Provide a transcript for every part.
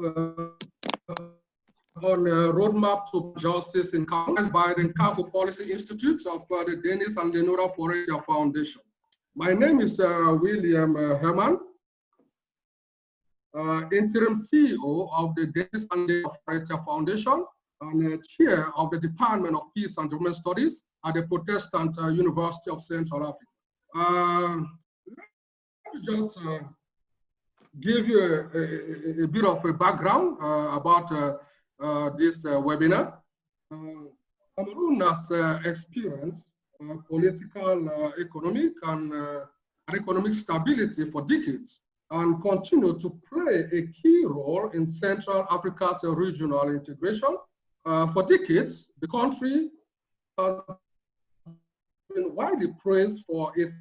on a roadmap to justice in Cameroon by the Cameroon Policy Institute of the Dennis and Lenora Forager Foundation. My name is William Herman, interim CEO of the Dennis and Lenora Forager Foundation and chair of the Department of Peace and Development Studies at the Protestant University of Central Africa. Let me just give you a bit of a background about this webinar. Cameroon has experienced political, economic, and economic stability for decades and continue to play a key role in Central Africa's regional integration. For decades, the country has been widely praised for its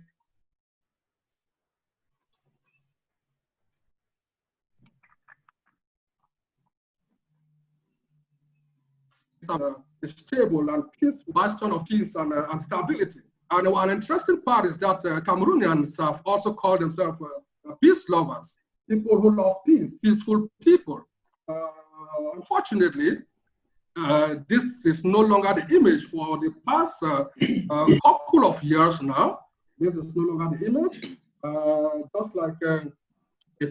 a stable and peaceful bastion of peace and stability. And an interesting part is that Cameroonians have also called themselves peace lovers, people who love peace, peaceful people. Unfortunately, this is no longer the image for the past couple of years now. This is no longer the image. Just like a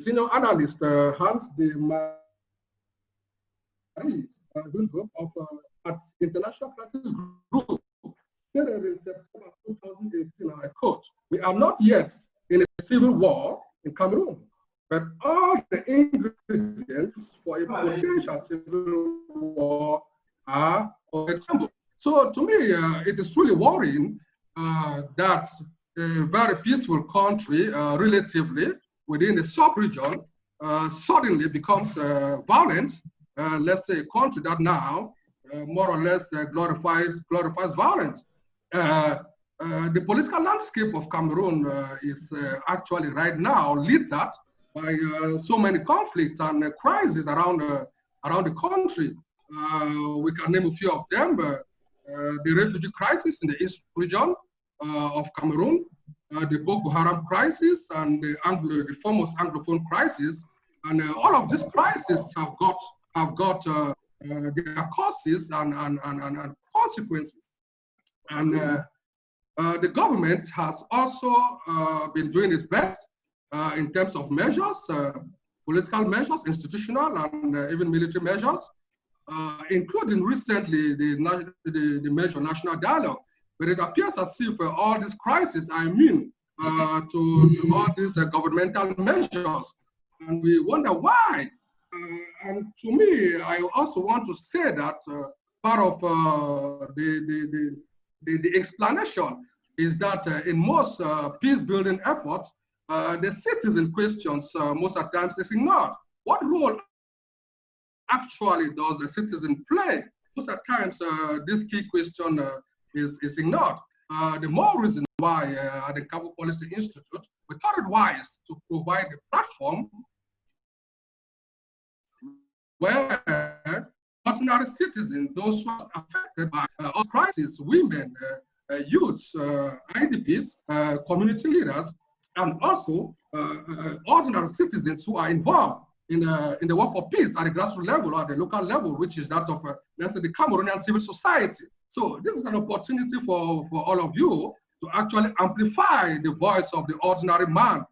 senior analyst, Hans de Marie, of International Crisis Group, stated in September 2018, I quote, "We are not yet in a civil war in Cameroon, but all the ingredients for a potential civil war are on the table." So to me, it is really worrying that a very peaceful country, relatively within the sub-region, suddenly becomes violent. Let's say a country that now more or less glorifies violence. The political landscape of Cameroon is actually right now littered by so many conflicts and crises around the country. We can name a few of them: the refugee crisis in the east region of Cameroon, the Boko Haram crisis, and the famous Anglophone crisis. And all of these crises have got their causes and consequences. And the government has also been doing its best in terms of measures, political measures, institutional, and even military measures, including recently the major national dialogue. But it appears as if all these crises are immune to all these governmental measures. And we wonder why. And to me, I also want to say that part of the explanation is that in most peace-building efforts, the citizen questions most of the times is ignored. What role actually does the citizen play? Most of the times, this key question is ignored. The more reason why at the Cameroon Policy Institute, we thought it wise to provide a platform where ordinary citizens, those who are affected by all crises, women, youths, IDPs, community leaders, and also ordinary citizens who are involved in the work for peace at the grassroots level or at the local level, which is that of, let's say, the Cameroonian civil society. So this is an opportunity for all of you to actually amplify the voice of the ordinary man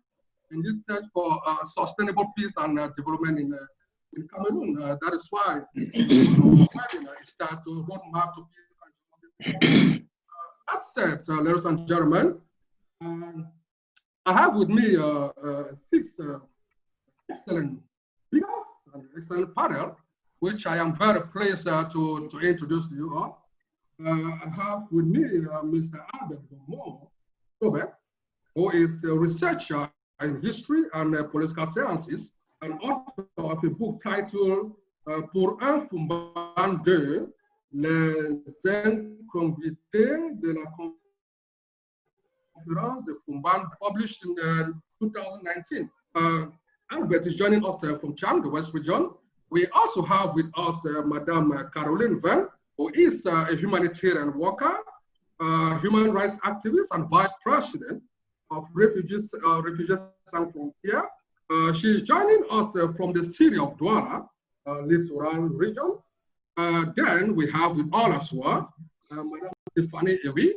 in this search for sustainable peace and development in Cameroon. That is why it's time to roadmap to peace. That said, ladies and gentlemen, I have with me 6 excellent speakers, an excellent panel, which I am very pleased to introduce to you all. I have with me Mr. Albert Robert, who is a researcher in history and political sciences, and author of a book titled Pour un Fumban de les incongruités de la conférence de Fumban, published in 2019. Albert is joining us from Chang, the West Region. We also have with us Madame Caroline Van, who is a humanitarian worker, human rights activist, and vice president of Refugees Sans Frontières. She is joining us from the city of Douala, littoral region. Then we have with all as well, Madam Tiffany Ewi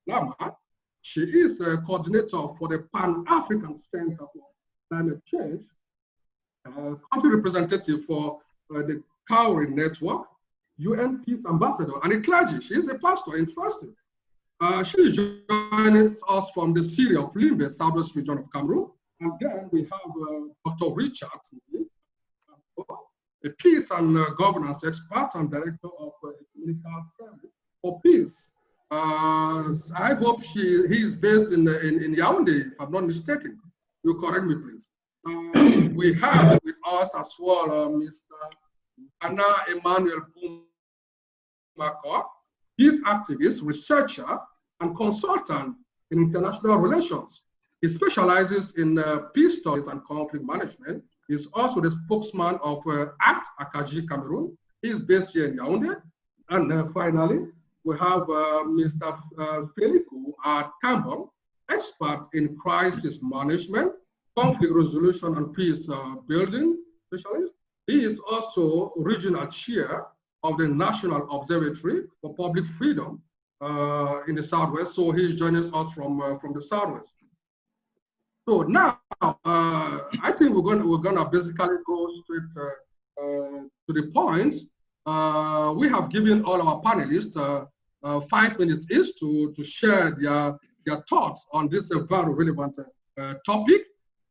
Lama. She is a coordinator for the Pan-African Center for Climate Change, country representative for the Cowrie Network, UN Peace Ambassador, and a clergy. She is a pastor, interesting. She is joining us from the city of Limbe, southwest region of Cameroon. And then we have Dr. Richard, a peace and governance expert and director of Community Service for Peace. I hope he is based in Yaoundé, if I'm not mistaken. You correct me, please. We have with us as well Mr. Anna Emmanuel Bumako. He's activist, researcher, and consultant in international relations. He specializes in peace studies and conflict management. He's also the spokesman of ACT Akaji Cameroon. He is based here in Yaoundé. And finally, we have Mr. Feliku Tambon, expert in crisis management, conflict resolution, and peace building specialist. He is also regional chair of the National Observatory for Public Freedom in the Southwest. So he's joining us from the Southwest. So now, I think we're gonna basically go straight to the points. We have given all our panelists 5 minutes each to share their thoughts on this very relevant topic.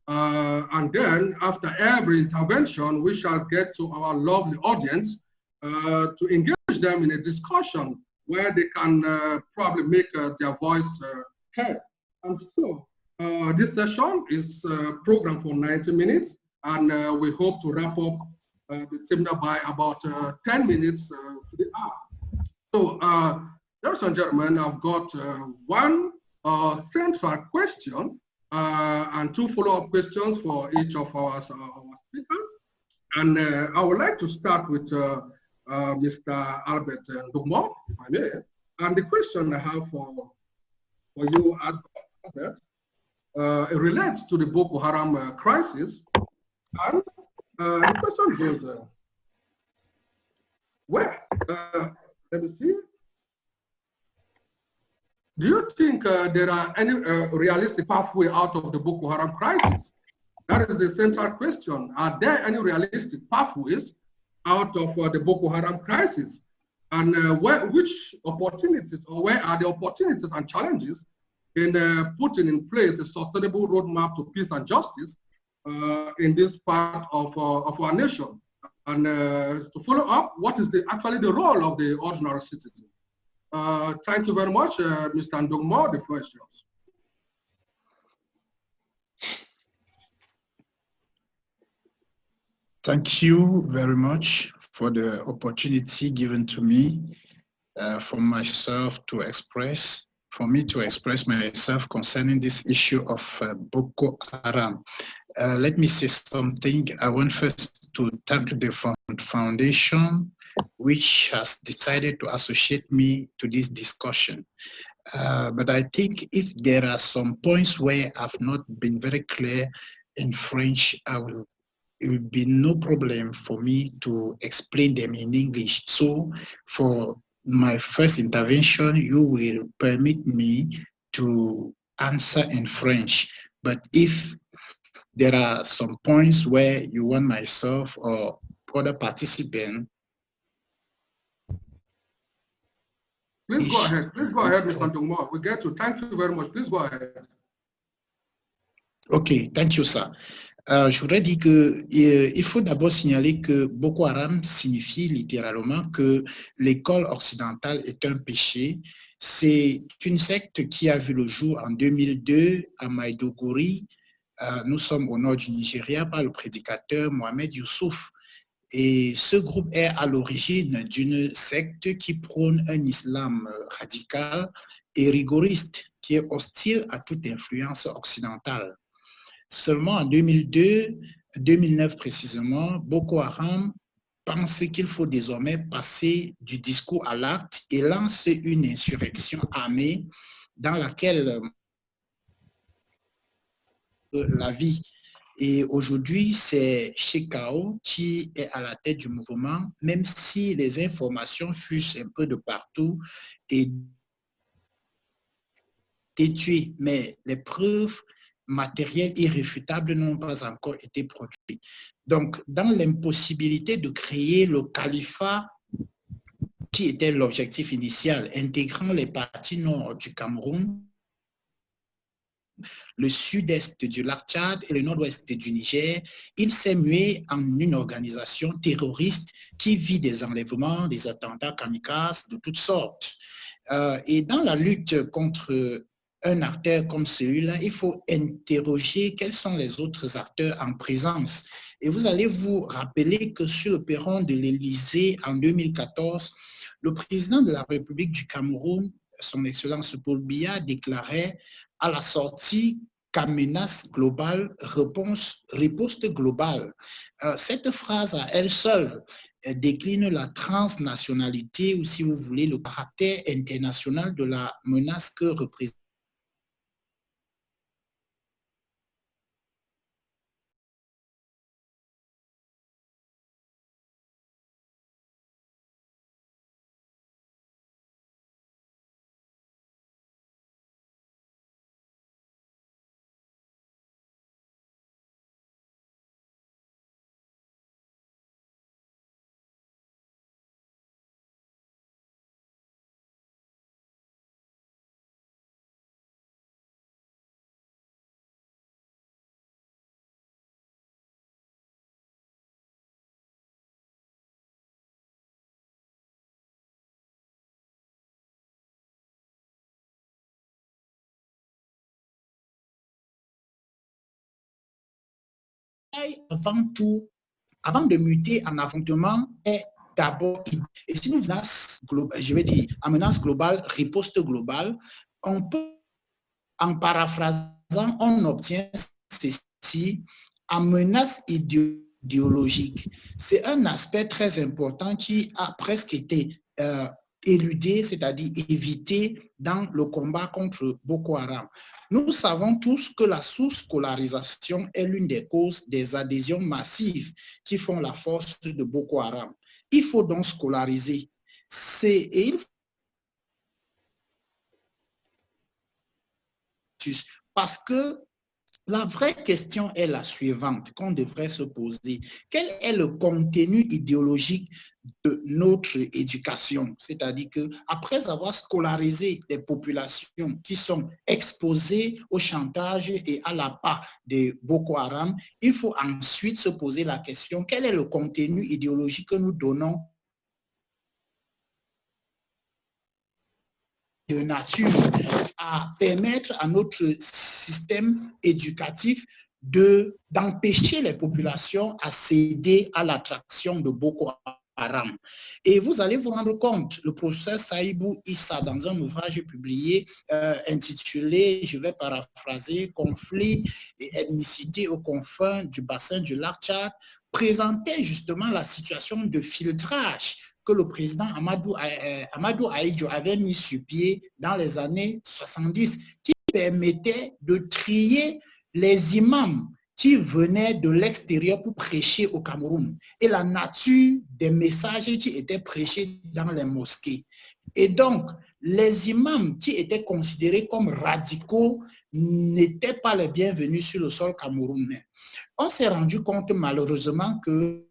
And then after every intervention, we shall get to our lovely audience to engage them in a discussion where they can probably make their voice heard. And so this session is programmed for 90 minutes, and we hope to wrap up the seminar by about 10 minutes to the hour. So, ladies and gentlemen, I've got one central question and two follow-up questions for each of our speakers. And I would like to start with Mr. Albert Ndoumo, if I may. And the question I have for you, Albert, it relates to the Boko Haram crisis. And the question goes, let me see. Do you think there are any realistic pathway out of the Boko Haram crisis? That is the central question. Are there any realistic pathways out of the Boko Haram crisis? And which opportunities, or where are the opportunities and challenges in putting in place a sustainable roadmap to peace and justice in this part of our nation? And to follow up, what is actually the role of the ordinary citizen? Thank you very much, Mr. Ndoumo. The floor is yours. Thank you very much for the opportunity given to me for myself to express, for me to express myself concerning this issue of Boko Haram. Let me say something. I want first to thank the foundation which has decided to associate me to this discussion. But I think if there are some points where I've not been very clear in French, it will be no problem for me to explain them in English. So for my first intervention, you will permit me to answer in French. But if there are some points where you want myself or other participants. Please go ahead, Mr. Ndoumo. We get to, thank you very much. Please go ahead. OK, thank you, sir. Je voudrais dire qu'il faut d'abord signaler que Boko Haram signifie littéralement que l'école occidentale est un péché. C'est une secte qui a vu le jour en 2002 à Maïdougouri. Nous sommes au nord du Nigeria par le prédicateur Mohamed Youssouf. Et ce groupe est à l'origine d'une secte qui prône un islam radical et rigoriste qui est hostile à toute influence occidentale. Seulement en 2009 précisément, Boko Haram pense qu'il faut désormais passer du discours à l'acte et lance une insurrection armée dans laquelle la vie Et aujourd'hui, c'est Chekao qui est à la tête du mouvement, même si les informations fusent un peu de partout et détruites, mais les preuves matérielles irréfutables n'ont pas encore été produites. Donc, dans l'impossibilité de créer le califat qui était l'objectif initial, intégrant les parties nord du Cameroun, le sud-est du lac Tchad et le nord-ouest du Niger, il s'est mué en une organisation terroriste qui vit des enlèvements, des attentats kamikazes de toutes sortes. Et dans la lutte contre un acteur comme celui-là, il faut interroger quels sont les autres acteurs en présence. Et vous allez vous rappeler que sur le perron de l'Élysée en 2014, le président de la République du Cameroun, son Excellence Paul Biya, déclarait à la sortie qu'à menace globale, riposte globale. Cette phrase à elle seule décline la transnationalité ou, si vous voulez, le caractère international de la menace que représente avant tout, avant de muter en affrontement, est d'abord, et si nous menace globale, je vais dire, en menace globale, riposte globale, on peut, en paraphrasant, on obtient ceci en menace idéologique. C'est un aspect très important qui a presque été éludé, c'est-à-dire évité dans le combat contre Boko Haram. Nous savons tous que la sous-scolarisation est l'une des causes des adhésions massives qui font la force de Boko Haram. Il faut donc scolariser. Et il faut parce que la vraie question est la suivante qu'on devrait se poser. Quel est le contenu idéologique de notre éducation? C'est-à-dire qu'après avoir scolarisé les populations qui sont exposées au chantage et à l'appât de Boko Haram, il faut ensuite se poser la question, quel est le contenu idéologique que nous donnons de nature à permettre à notre système éducatif d'empêcher les populations à céder à l'attraction de Boko Haram. Et vous allez vous rendre compte, le professeur Saïbou Issa, dans un ouvrage publié intitulé, je vais paraphraser, Conflits et ethnicité aux confins du bassin du lac Tchad, présentait justement la situation de filtrage que le président Amadou Ahidjo avait mis sur pied dans les années 70, qui permettait de trier les imams qui venaient de l'extérieur pour prêcher au Cameroun et la nature des messages qui étaient prêchés dans les mosquées. Et donc, les imams qui étaient considérés comme radicaux n'étaient pas les bienvenus sur le sol camerounais. On s'est rendu compte malheureusement que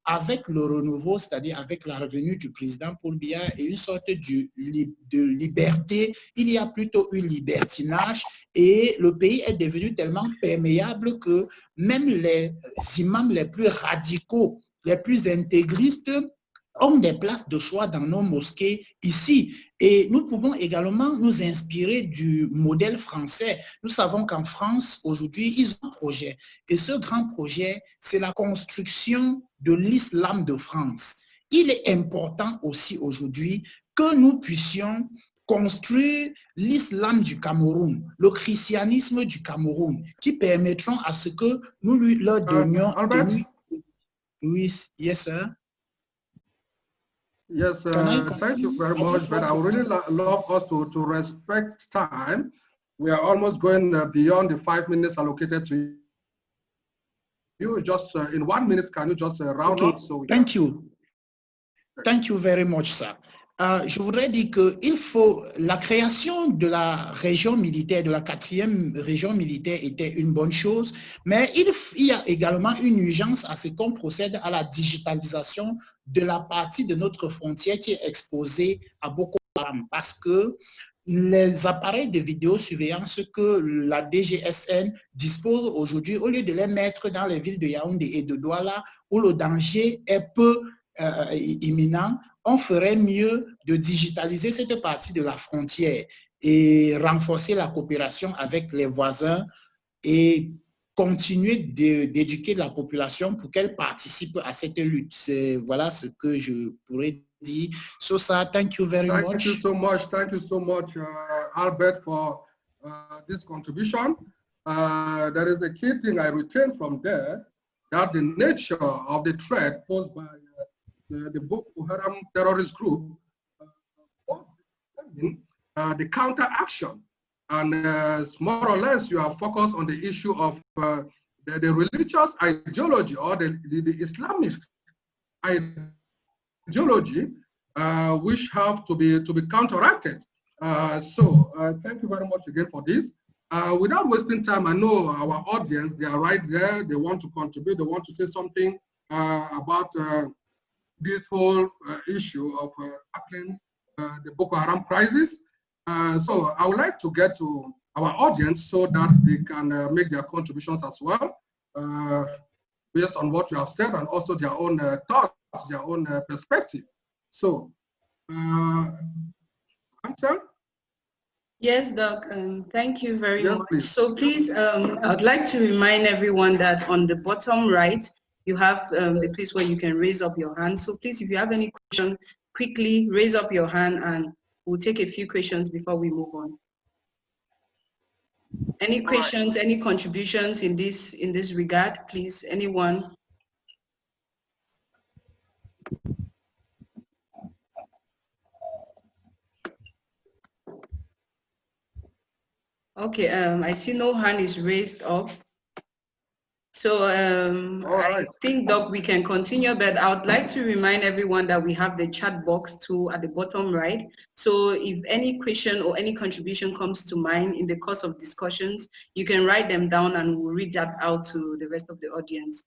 avec le renouveau, c'est-à-dire avec la revenue du président Paul Biya et une sorte de liberté, il y a plutôt un libertinage et le pays est devenu tellement perméable que même les imams les plus radicaux, les plus intégristes ont des places de choix dans nos mosquées ici. Et nous pouvons également nous inspirer du modèle français. Nous savons qu'en France, aujourd'hui, ils ont un projet. Et ce grand projet, c'est la construction de l'islam de France. Il est important aussi aujourd'hui que nous puissions construire l'islam du Cameroun, le christianisme du Cameroun, qui permettront à ce que nous leur donnions... Oui, yes, sir. Yes, thank you very much, but I would really love us to respect time. We are almost going beyond the 5 minutes allocated to you just, in 1 minute, can you just round Okay, up? So thank you. Thank you very much, sir. Je voudrais dire qu'il faut, la création de la région militaire, de la 4e région militaire était une bonne chose, mais il y a également une urgence à ce qu'on procède à la digitalisation de la partie de notre frontière qui est exposée à Boko Haram, parce que les appareils de vidéosurveillance que la DGSN dispose aujourd'hui, au lieu de les mettre dans les villes de Yaoundé et de Douala, où le danger est peu imminent, on ferait mieux de digitaliser cette partie de la frontière et renforcer la coopération avec les voisins et continuer d'éduquer la population pour qu'elle participe à cette lutte. Voilà ce que je pourrais dire. So, sir, thank you very much. Thank you so much. Thank you so much, Albert, for this contribution. There is a key thing I retained from there, that the nature of the threat posed by the Boko Haram terrorist group was the counteraction. And more or less, you are focused on the issue of the religious ideology or the Islamist ideology, which have to be counteracted. So thank you very much again for this. Without wasting time, I know our audience, they are right there. They want to contribute. They want to say something about this whole issue of tackling the Boko Haram crisis. So I would like to get to our audience so that they can make their contributions as well, based on what you have said and also their own thoughts, their own perspective. So, answer? Yes, Doc, thank you very Yes, much. please. So please, I'd like to remind everyone that on the bottom right, you have a place where you can raise up your hand. So please, if you have any question, quickly raise up your hand and we'll take a few questions before we move on. Any questions, any contributions in this regard, please, anyone? Okay, I see no hand is raised up. So I think, Doc, we can continue, but I would like to remind everyone that we have the chat box too at the bottom right. So if any question or any contribution comes to mind in the course of discussions, you can write them down and we'll read that out to the rest of the audience.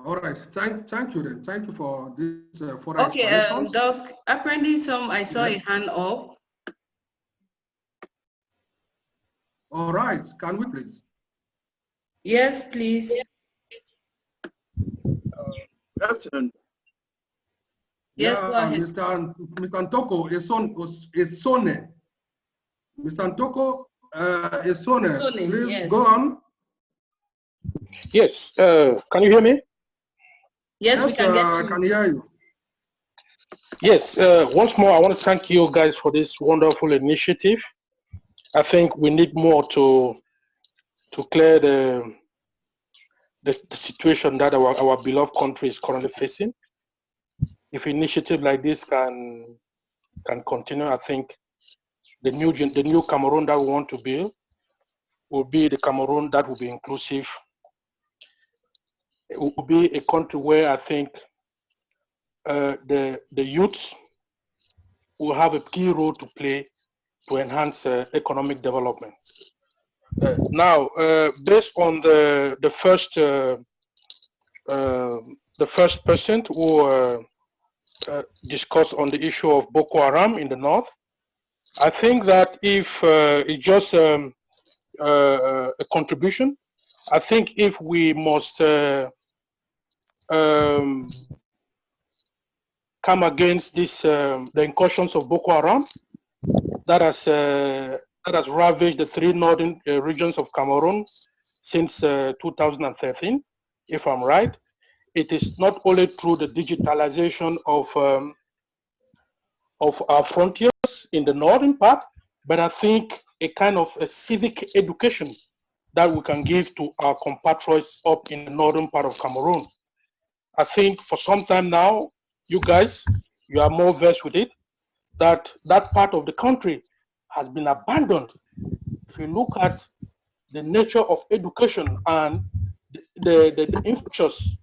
All right, thank you then. Thank you for this. Okay, Doc, apparently I saw a hand up. All right, can we please? Yes, please. Good afternoon. Yes, go ahead. Mr. Ntoko Esone. Mr. Ntoko Esone, please yes. go on. Yes, can you hear me? Yes, we can get you. I can hear you. Yes, once more, I want to thank you guys for this wonderful initiative. I think we need more to clear the situation that our beloved country is currently facing. If initiative like this can continue, I think the new Cameroon that we want to build will be the Cameroon that will be inclusive. It will be a country where I think the youth will have a key role to play to enhance economic development. Now, based on the first person who discussed on the issue of Boko Haram in the north, I think that if it's just a contribution, I think if we must come against this the incursions of Boko Haram that has ravaged the 3 northern regions of Cameroon since 2013, if I'm right. It is not only through the digitalization of our frontiers in the northern part, but I think a kind of a civic education that we can give to our compatriots up in the northern part of Cameroon. I think for some time now, you guys, you are more versed with it, that part of the country has been abandoned. If you look at the nature of education and the infrastructures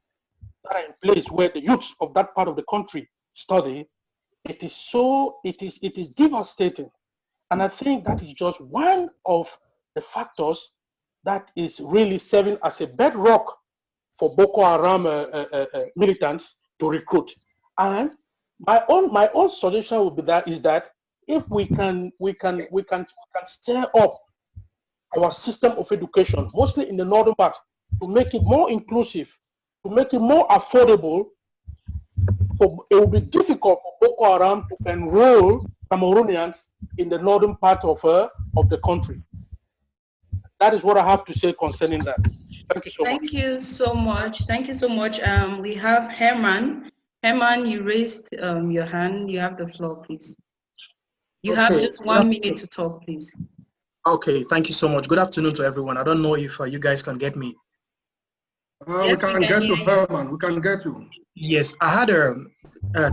that are in place where the youths of that part of the country study, it is devastating. And I think that is just one of the factors that is really serving as a bedrock for Boko Haram militants to recruit. And my own suggestion would be that if we can stir up our system of education, mostly in the northern part, to make it more inclusive, to make it more affordable. It will be difficult for Boko Haram to enroll Cameroonians in the northern part of the country. That is what I have to say concerning that. Thank you so much. Thank you so much. Thank you so much. We have Herman. Herman, you raised your hand. You have the floor, please. You have just 1 minute to talk, please. Okay, thank you so much. Good afternoon to everyone. I don't know if you guys can get me. Yes, we can get you, Herman. We can get you. Yes, I had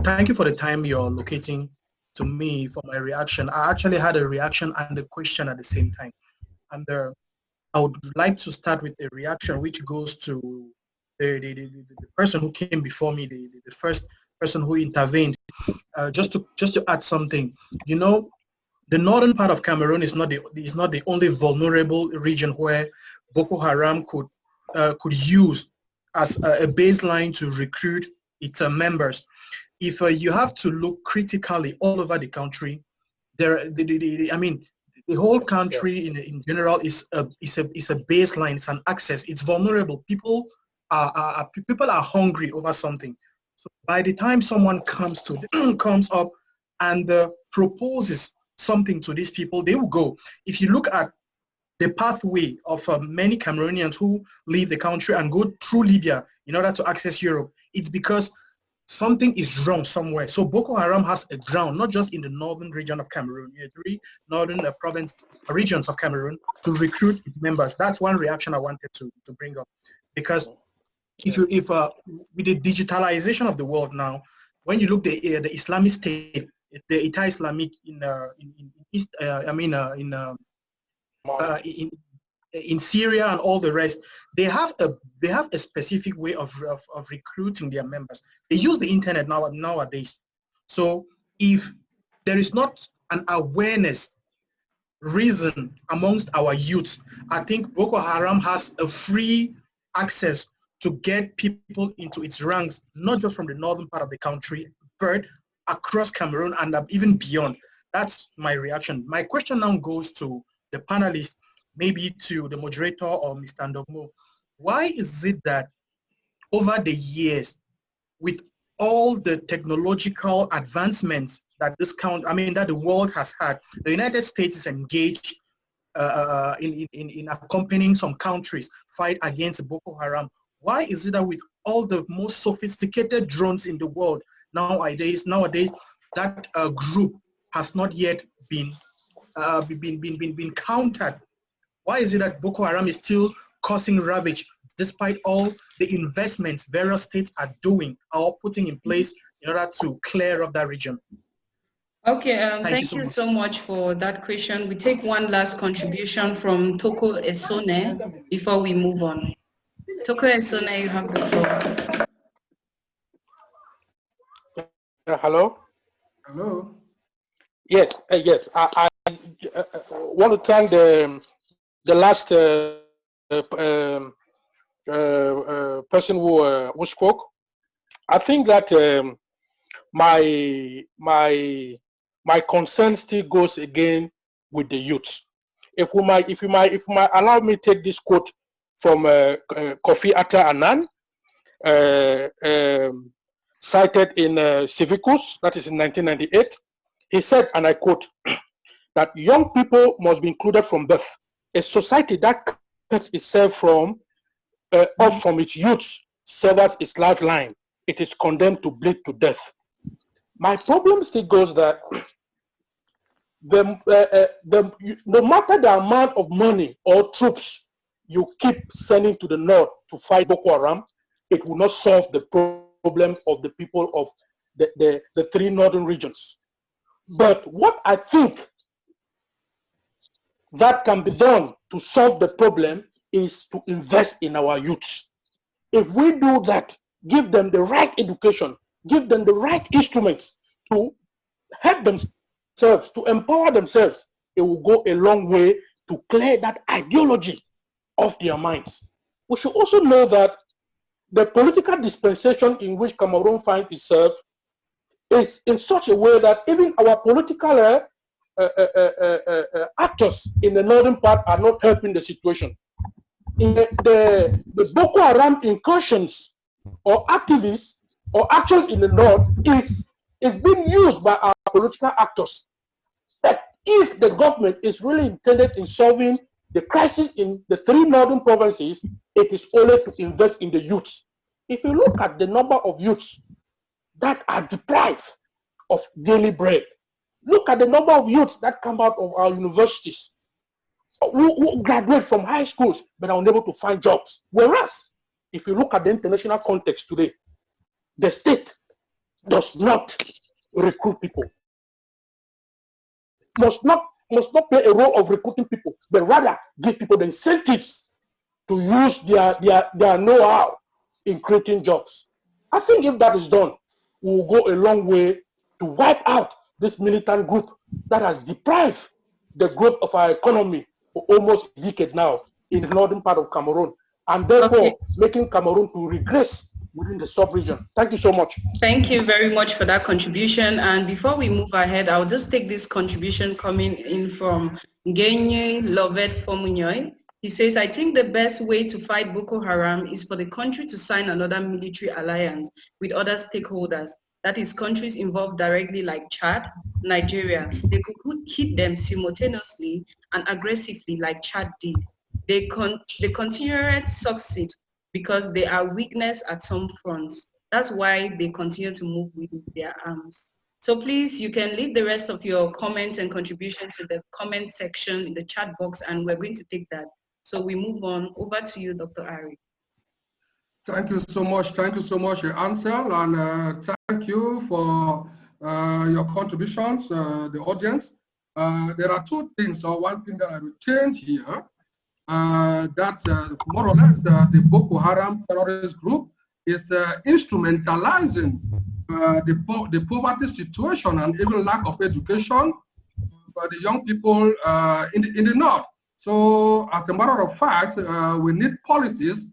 thank you for the time you're locating to me for my reaction. I actually had a reaction and a question at the same time. And I would like to start with a reaction which goes to the person who came before me, the first person who intervened. Just to add something, you know, the northern part of Cameroon is not the only vulnerable region where Boko Haram could use as a baseline to recruit its members. If you have to look critically all over the country, I mean, the whole country in general is a baseline. It's an access. It's vulnerable. People are hungry over something. So by the time someone comes up and proposes something to these people, they will go. If you look at the pathway of many Cameroonians who leave the country and go through Libya in order to access Europe, it's because something is wrong somewhere. So Boko Haram has a ground, not just in the northern region of Cameroon, 3 northern regions of Cameroon, to recruit members. That's one reaction I wanted to bring up. Because if with the digitalization of the world now, when you look the Islamic State, the Eta Islamic in Syria and all the rest, they have a specific way of recruiting their members. They use the internet nowadays. So if there is not an awareness reason amongst our youths, I think Boko Haram has a free access to get people into its ranks, not just from the northern part of the country, but across Cameroon and even beyond. That's my reaction. My question now goes to the panelists, maybe to the moderator or Mr. Ndogmo. Why is it that over the years, with all the technological advancements that that the world has had, the United States is engaged in accompanying some countries fight against Boko Haram? Why is it that with all the most sophisticated drones in the world nowadays that group has not yet been countered? Why is it that Boko Haram is still causing ravage despite all the investments various states are doing or putting in place in order to clear up that region? Okay, thank you so much for that question. We take one last contribution from Toko Esone before we move on. Toko Esone, you have the floor. Hello? Hello? Yes, yes. I want to thank the last person who spoke. I think that my concern still goes again with the youth. If you might allow me to take this quote from Kofi Annan, cited in Civicus, that is in 1998. He said, and I quote, that young people must be included from birth. A society that cuts itself off from its youth severs its lifeline. It is condemned to bleed to death. My problem still goes that no matter the amount of money or troops you keep sending to the north to fight Boko Haram, it will not solve the problem of the people of the 3 northern regions. But what I think that can be done to solve the problem is to invest in our youth. If we do that, give them the right education, give them the right instruments to help themselves, to empower themselves, it will go a long way to clear that ideology off their minds. We should also know that the political dispensation in which Cameroon finds itself is in such a way that even our political actors in the northern part are not helping the situation. In the Boko Haram incursions or activists or actions in the north is being used by our political actors. But if the government is really intended in solving the crisis in the 3 northern provinces, it is only to invest in the youths. If you look at the number of youths that are deprived of daily bread, look at the number of youths that come out of our universities, who graduate from high schools but are unable to find jobs. Whereas, if you look at the international context today, the state does not recruit people, must not play a role of recruiting people, but rather give people the incentives to use their know-how in creating jobs. I think if that is done, we will go a long way to wipe out this militant group that has deprived the growth of our economy for almost a decade now in the northern part of Cameroon, and therefore making Cameroon to regress within the sub-region. Thank you so much. Thank you very much for that contribution. And before we move ahead, I'll just take this contribution coming in from Genye Lovet Fomunyoy. He says, I think the best way to fight Boko Haram is for the country to sign another military alliance with other stakeholders. That is, countries involved directly like Chad, Nigeria. They could hit them simultaneously and aggressively like Chad did. They continue to succeed because they are weakness at some fronts. That's why they continue to move with their arms. So please, you can leave the rest of your comments and contributions in the comment section in the chat box, and we're going to take that. So we move on. Over to you, Dr. Ari. Thank you so much. Thank you so much, Ansel, and thank you for your contributions, the audience. There are 2 things, or one thing that I will change here, that more or less the Boko Haram terrorist group is instrumentalizing the poverty situation and even lack of education for the young people in the north. So as a matter of fact, we need policies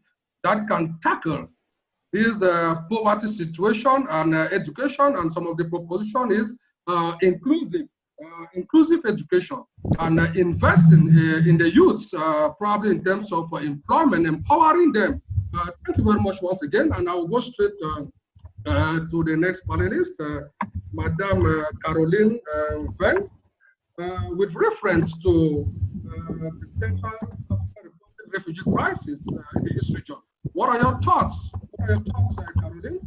that can tackle this poverty situation and education, and some of the proposition is inclusive education and investing in the youths, probably in terms of employment, empowering them. Thank you very much once again, and I will go straight to the next panelist, Madame Caroline Ven, with reference to the Central refugee crisis in the East region. What are your thoughts? Caroline?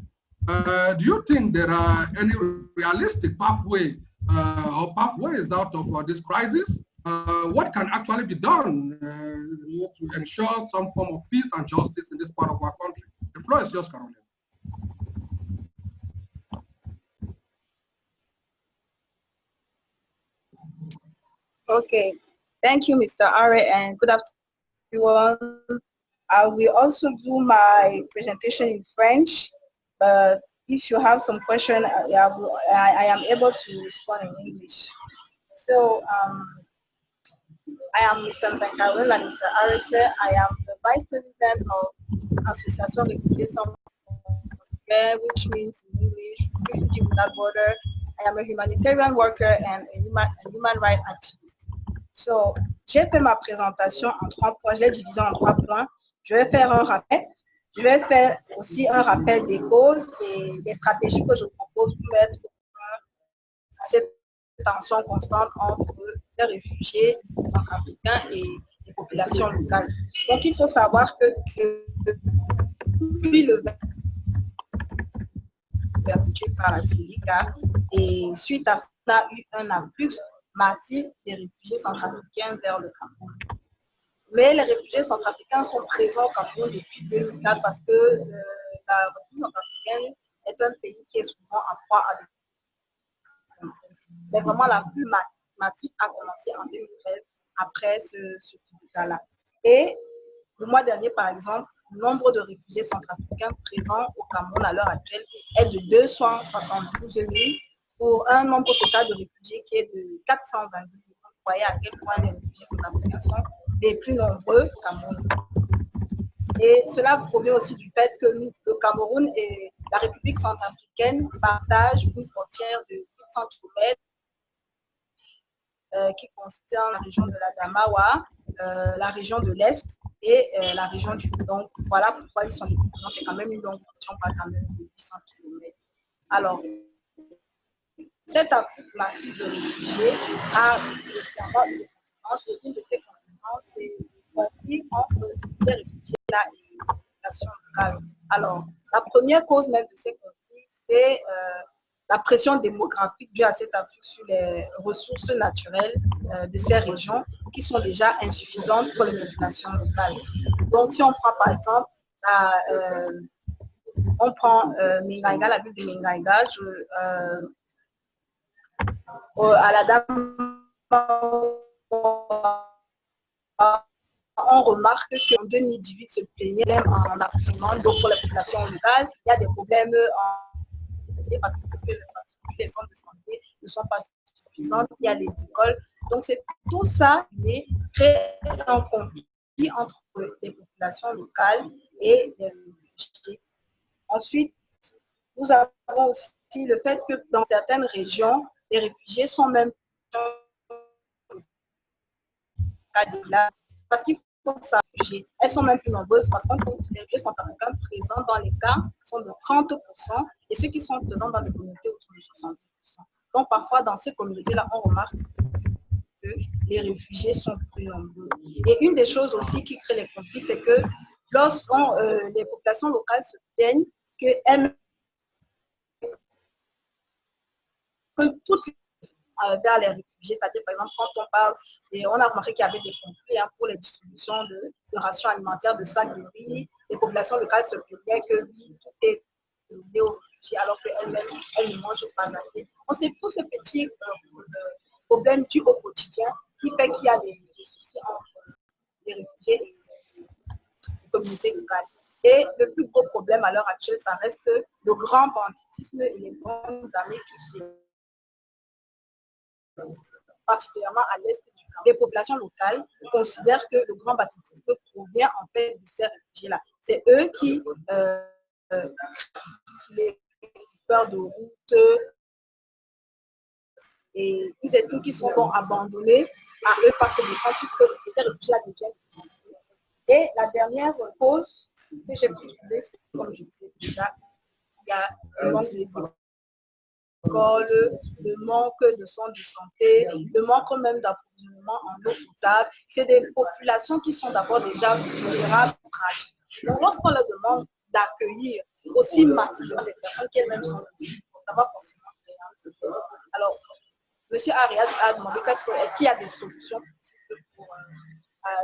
Do you think there are any realistic pathways out of this crisis? What can actually be done to ensure some form of peace and justice in this part of our country? The floor is yours, Caroline. Okay, thank you, Mr. Ari, and good afternoon, everyone. I will also do my presentation in French, but if you have some question, I am able to respond in English. So, I am Mr. Benkarul and Mr. Ari said, I am the Vice President of Association Réfugiés Sans Frontières, which means in English, Refugee Without Border. I am a humanitarian worker and a human rights activist. So, j'ai fait ma présentation en 3 points, je l'ai divisé en 3 points. Je vais faire un rappel. Je vais faire aussi un rappel des causes et des stratégies que je propose pour mettre cette tension constante entre les réfugiés centrafricains et les populations locales. Donc, il faut savoir que depuis le réfugiés par la Silica, et suite à ça, on a eu un afflux massif des réfugiés centrafricains vers le Cameroun. Mais les réfugiés centrafricains sont présents au Cameroun depuis 2004 parce que la République centrafricaine est un pays qui est souvent en proie à l'État. Mais vraiment la plus massive a commencé en 2013 après ce coup d'État-là. Et le mois dernier, par exemple, le nombre de réfugiés centrafricains présents au Cameroun à l'heure actuelle est de 272 000 pour un nombre total de réfugiés qui est de 422 000. Vous voyez à quel point les réfugiés centrafricains sont les plus nombreux au Cameroun. Et cela provient aussi du fait que le Cameroun et la République centrafricaine partagent une frontière de 800 km qui concerne la région de la Damawa, la région de l'Est et la région du Sud. Donc voilà pourquoi ils sont les plus présents. C'est quand même une longue frontière, on parle quand même de 800 km. Alors, cet afflux massif de réfugiés a évidemment une conséquence. Et une de ces conséquences, c'est le conflit entre les réfugiés-là et la population locale. Alors, la première cause même de ces conflits, c'est la pression démographique due à cet afflux sur les ressources naturelles de ces régions qui sont déjà insuffisantes pour les populations locales. Donc, si on prend par exemple, on prend Mengaïga, la ville de Mengaïga, à la dame, on remarque qu'en 2018 se plaignait même en Afrique, donc pour la population locale, il y a des problèmes parce que les centres de santé ne sont pas suffisantes, il y a les écoles. Donc c'est tout ça qui crée un conflit entre les populations locales et les réfugiés. Ensuite, nous avons aussi le fait que dans certaines régions, les réfugiés sont même parce qu'il faut s'afficher. Elles sont même plus nombreuses parce que les réfugiés centrafricains présents dans les cas sont de 30% et ceux qui sont présents dans les communautés autour de 70%. Donc parfois dans ces communautés-là, on remarque que les réfugiés sont plus nombreux. Et une des choses aussi qui crée les conflits, c'est que lorsque les populations locales se plaignent qu'elles toutes vers les réfugiés, c'est-à-dire par exemple quand on parle, et on a remarqué qu'il y avait des conflits pour les distributions de rations alimentaires, de sacs de riz, les populations locales se plaignaient que tout est lié aux réfugiés alors qu'elles-mêmes, elles ne mangent pas assez. On sait tous ces petits problèmes dus au quotidien qui fait qu'il y a des soucis entre les réfugiés et les communautés locales. Et le plus gros problème à l'heure actuelle, ça reste le grand banditisme et les grandes armées qui se particulièrement à l'est du Cameroun. Les populations locales considèrent que le grand banditisme provient en fait de ces réfugiés-là. C'est eux qui les peurs de route et ils estiment qu'ils sont abandonnés à eux par ce défense puisque les réfugiés deviennent. Et la dernière cause que j'ai pu trouver, c'est comme je disais déjà, il y a le manque des écoles, le manque de soins de santé, le manque même d'approvisionnement en eau potable. C'est des populations qui sont d'abord déjà vulnérables, fragiles. Donc lorsqu'on leur demande d'accueillir aussi massivement des personnes qui elles-mêmes sont ça va forcément. Alors, M. Ariad a demandé est-ce qu'il y a des solutions pour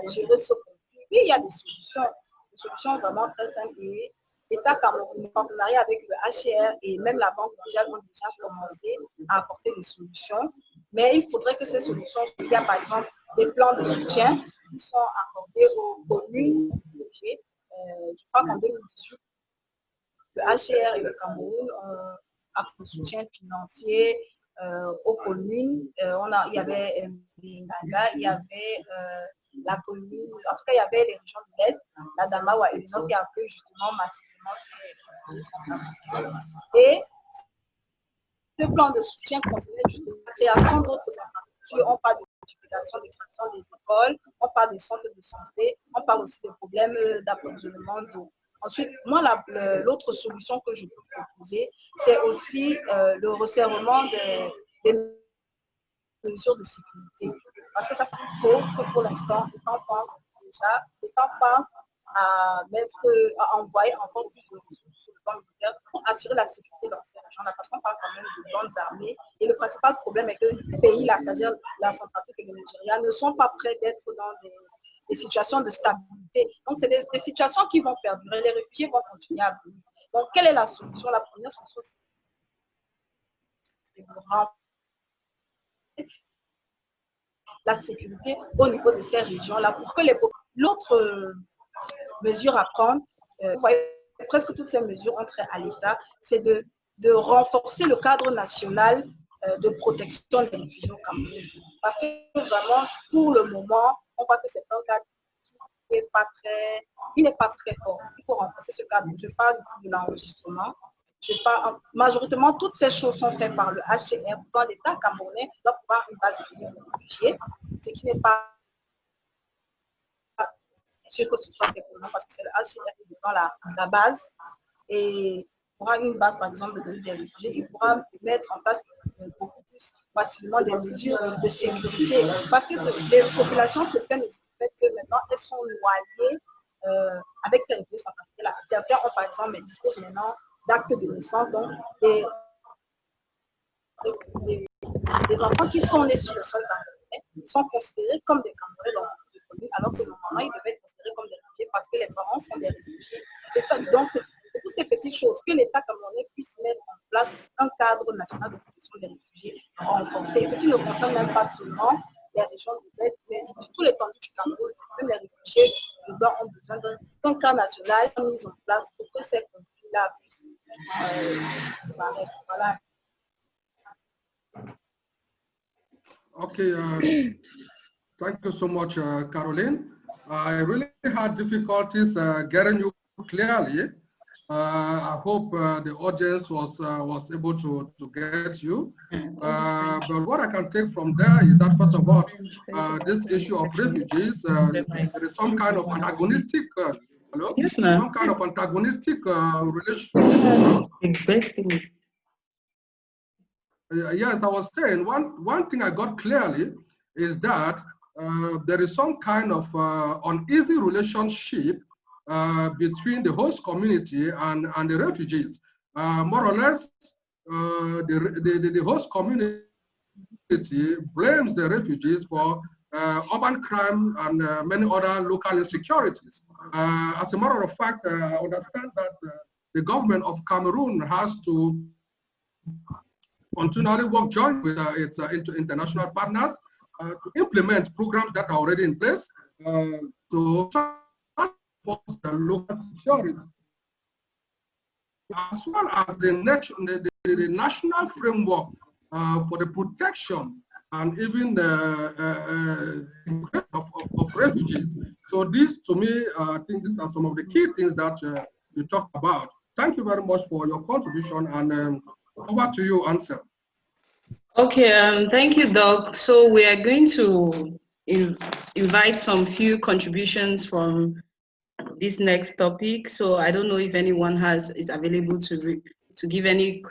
gérer ce conflit. Oui, il y a des solutions vraiment très simples. Et l'État camerounais, en partenariat avec le HCR et même la Banque mondiale ont déjà commencé à apporter des solutions. Mais il faudrait que ces solutions, il y a par exemple des plans de soutien qui sont accordés aux communes. Je crois qu'en 2018, le HCR et le Cameroun ont apporté un soutien financier aux communes. Il y avait Nganga, il y avait la commune, en tout cas il y avait les régions de l'Est, la Damawa et les autres qui accueillent justement massivement ces. Et ce plan de soutien concernait justement la création d'autres infrastructures. On parle de multiplication, d'extraction des écoles, on parle des centres de santé, on parle aussi des problèmes d'approvisionnement d'eau. Ensuite, moi, l'autre solution que je peux proposer, c'est aussi le resserrement des mesures de sécurité. Parce que ça, c'est faux que pour l'instant, l'État pense à envoyer encore plus de ressources sur le plan militaire pour assurer la sécurité dans ces régions-là, parce qu'on parle quand même de grandes armées. Et le principal problème est que les pays-là, c'est-à-dire la Centrafrique et le Nigeria, ne sont pas prêts d'être dans des situations de stabilité. Donc, c'est des situations qui vont perdurer. Les réfugiés vont continuer à venir. Donc, quelle est la solution? La première solution, c'est de renforcer la sécurité au niveau de ces régions-là pour que l'autre mesure à prendre, vous voyez, presque toutes ces mesures ont trait à l'État, c'est de renforcer le cadre national de protection des réfugiés au Cameroun. Parce que vraiment, pour le moment, on voit que c'est un cadre qui n'est pas très fort. Il faut renforcer ce cadre. Je parle ici de l'enregistrement. Majoritairement, toutes ces choses sont faites par le HCR. Quand l'État camerounais doit avoir une base de réfugiés, ce qui n'est pas sûr que ce soit fait pour nous, parce que c'est le HCR qui est dans la base. Et il aura une base, par exemple, des réfugiés, il pourra mettre en place beaucoup plus facilement des mesures de sécurité. Parce que les populations se plaignent du fait que maintenant, elles sont loyées avec ces réfugiés sans papier. Certains ont, par exemple, disposent maintenant d'actes de naissance, donc les enfants qui sont nés sur le sol camerounais sont considérés comme des Camerounais dans le commune, alors que normalement, ils devaient être considérés comme des réfugiés parce que les parents sont des réfugiés. C'est ça, donc c'est toutes ces petites choses, que l'État camerounais puisse mettre en place un cadre national de protection des réfugiés renforcé. Ceci ne concerne même pas seulement les régions de l'Est, mais surtout l'étendue du Cameroun. Même les réfugiés ont besoin d'un cadre national mis en place pour que ces conflits-là puissent disparaître. Voilà. Okay, thank you so much, Caroline. I really had difficulties getting you clearly. I hope the audience was able to get you. But what I can take from there is that, first of all, this issue of refugees, there is some kind of antagonistic, some kind of antagonistic relationship. Yes, I was saying one thing I got clearly is that there is some kind of uneasy relationship between the host community and the refugees. More or less, the host community blames the refugees for urban crime and many other local insecurities. As a matter of fact, I understand that the government of Cameroon has to continually work jointly with its international partners to implement programs that are already in place to reinforce the local security, as well as the national framework for the protection and even the of refugees. So this, to me, I think these are some of the key things that you talked about. Thank you very much for your contribution, and over to you, Ansel. Okay, thank you, Doc. So we are going to invite some few contributions from this next topic. So I don't know if anyone is available to give any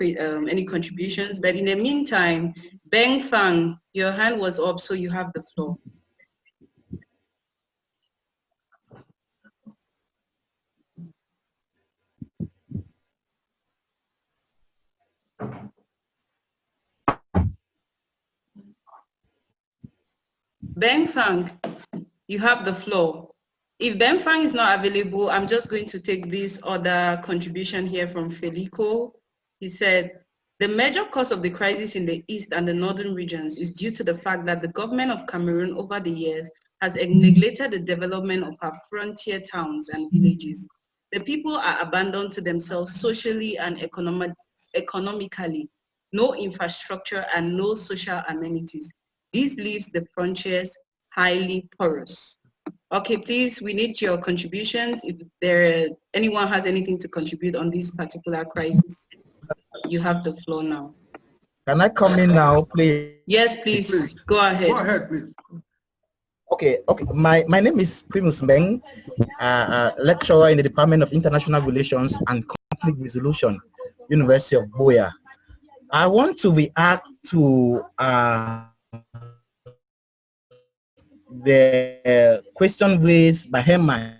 contributions. But in the meantime, Beng Fang, your hand was up, so you have the floor. Beng Fang, you have the floor. If Ben Fang is not available, I'm just going to take this other contribution here from Felico. He said, the major cause of the crisis in the east and the northern regions is due to the fact that the government of Cameroon over the years has neglected the development of our frontier towns and villages. The people are abandoned to themselves socially and economically. No infrastructure and no social amenities. This leaves the frontiers highly porous. Okay, please, we need your contributions. If anyone has anything to contribute on this particular crisis, you have the floor now. Can I come in now, please? Yes, please. Go ahead. Go ahead, please. Okay. My name is Primus Meng, lecturer in the Department of International Relations and Conflict Resolution, University of Boya. I want to react to the question raised by Herman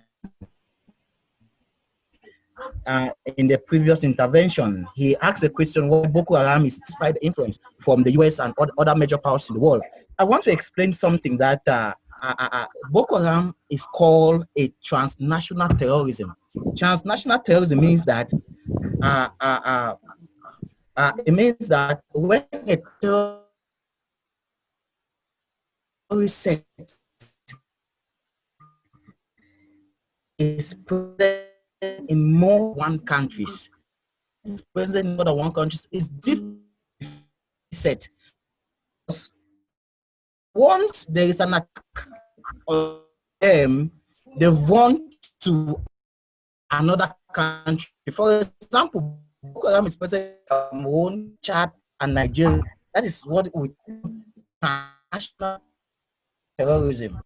in the previous intervention. He asked a question why Boko Haram is despite the influence from the US and other major powers in the world. I want to explain something that Boko Haram is called a transnational terrorism. Transnational terrorism means that when a terrorist sect is present in more one countries. It's present in more than one countries. It's different set. Once there is an attack on them, they want to another country. For example, Boko Haram is present in Cameroon, Chad, and Nigeria. That is what we call national terrorism.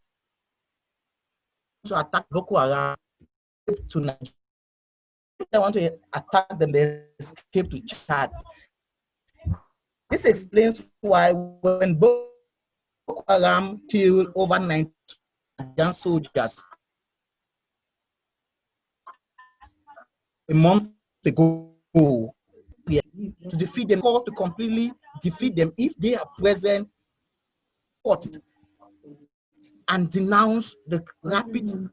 To attack Boko Haram to Nigeria. If they want to attack them, they escape to Chad. This explains why when Boko Haram killed over 90 soldiers a month ago, to defeat them, or to completely defeat them if they are present and denounce the rapid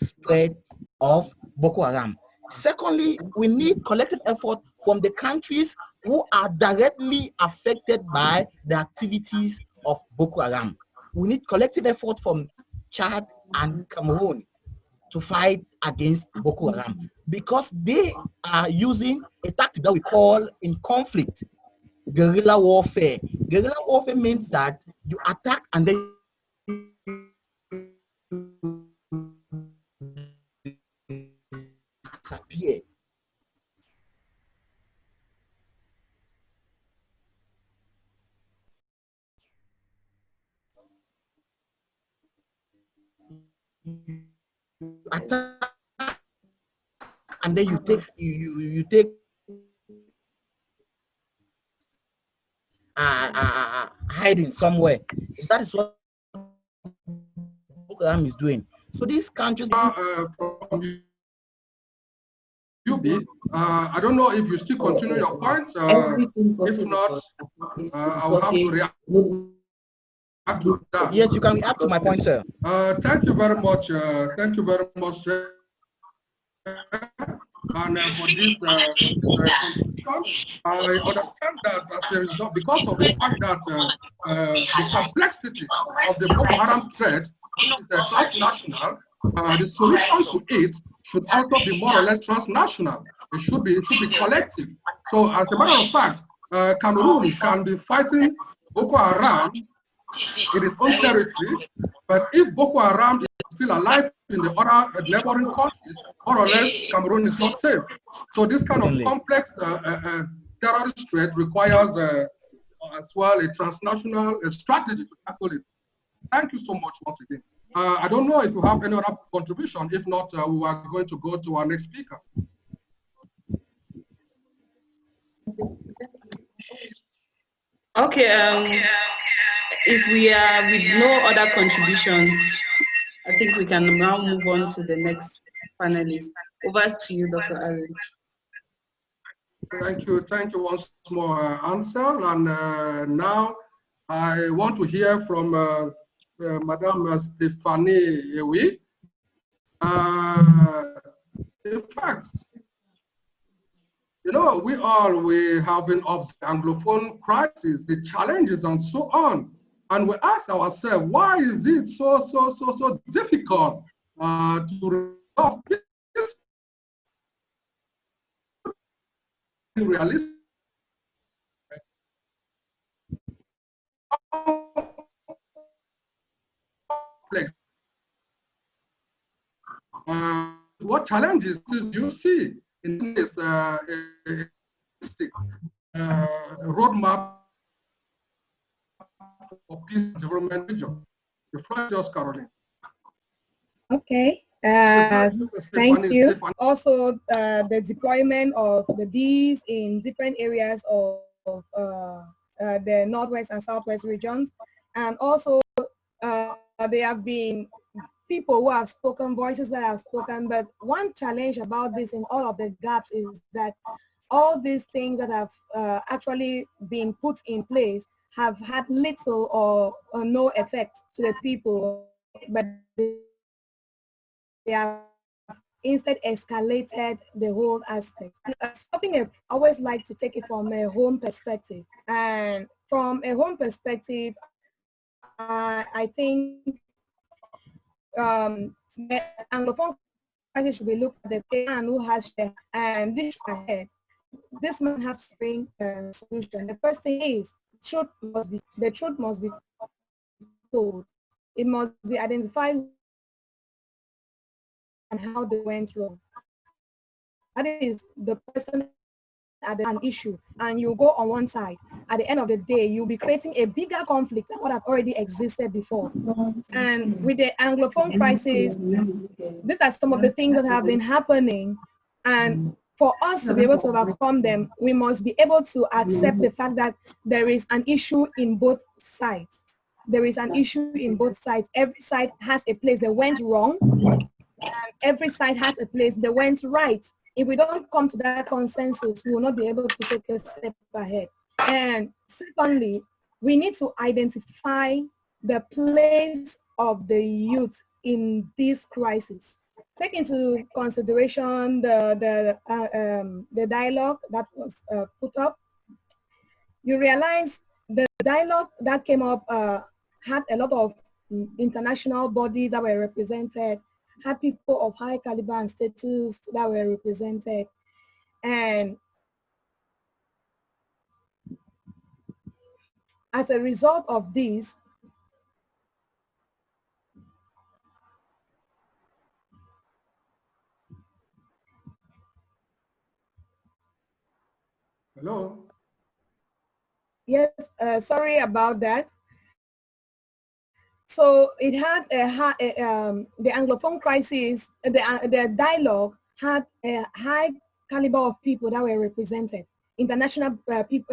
spread of Boko Haram. Secondly, we need collective effort from the countries who are directly affected by the activities of Boko Haram. We need collective effort from Chad and Cameroon to fight against Boko Haram because they are using a tactic that we call in conflict guerrilla warfare. Guerrilla warfare means that you attack and then disappear. Attack and then you take hiding somewhere. That is what Boko Haram is doing. So these countries from UB, I don't know if you still continue your points. If not, I will have to react to that. Yes, you can react to my point, sir. Thank you very much. Thank you very much, sir. And for this I understand that as a result, because of the fact that the complexity of the Boko Haram threat is transnational, the solution to it should also be more or less transnational. It should be collective. So as a matter of fact, Cameroon can be fighting Boko Haram in its own territory, but if Boko Haram is still alive in the other neighboring countries, more or less Cameroon is not safe. So this kind of complex terrorist threat requires as well a transnational strategy to tackle it. Thank you so much once again. I don't know if you have any other contribution. If not, we are going to go to our next speaker. Okay. If we are with no other contributions, I think we can now move on to the next panelist. Over to you, Dr. Ari. Thank you once more, Ansel. And now I want to hear from Madame Stephanie Ewi. In fact, you know, we have been observing Anglophone crisis, the challenges and so on. And we ask ourselves, why is it so difficult to resolve this realistic? What challenges do you see in this roadmap for peace and development region? The floor is yours, Caroline. Okay. Thank you. Also, the deployment of the Ds in different areas of the Northwest and Southwest regions. And also, there have been people who have spoken, voices that have spoken, but one challenge about this in all of the gaps is that all these things that have actually been put in place have had little or no effect to the people, but they have instead escalated the whole aspect. I always like to take it from a home perspective. And from a home perspective, I think the Anglophone crisis should be looked at the man who has share, and this ahead. This man has to bring a solution. The first thing is the truth must be told. It must be identified and how they went wrong. That is the person at an issue, and you go on one side. At the end of the day, you'll be creating a bigger conflict than what had already existed before. And with the Anglophone crisis, these are some of the things that have been happening. And for us to be able to overcome them, we must be able to accept the fact that there is an issue in both sides. There is an issue in both sides. Every side has a place that went wrong, and every side has a place that went right. If we don't come to that consensus, we will not be able to take a step ahead. And secondly, we need to identify the place of the youth in this crisis. Take into consideration the dialogue that was put up. You realize the dialogue that came up had a lot of international bodies that were represented, had people of high caliber and status that were represented. And as a result of this, hello? Yes, sorry about that. So it had the Anglophone crisis, the dialogue had a high caliber of people that were represented, international bodies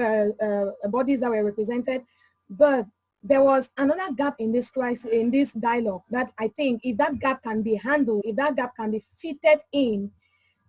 that were represented, but there was another gap in this crisis, in this dialogue, that I think if that gap can be handled, if that gap can be fitted in,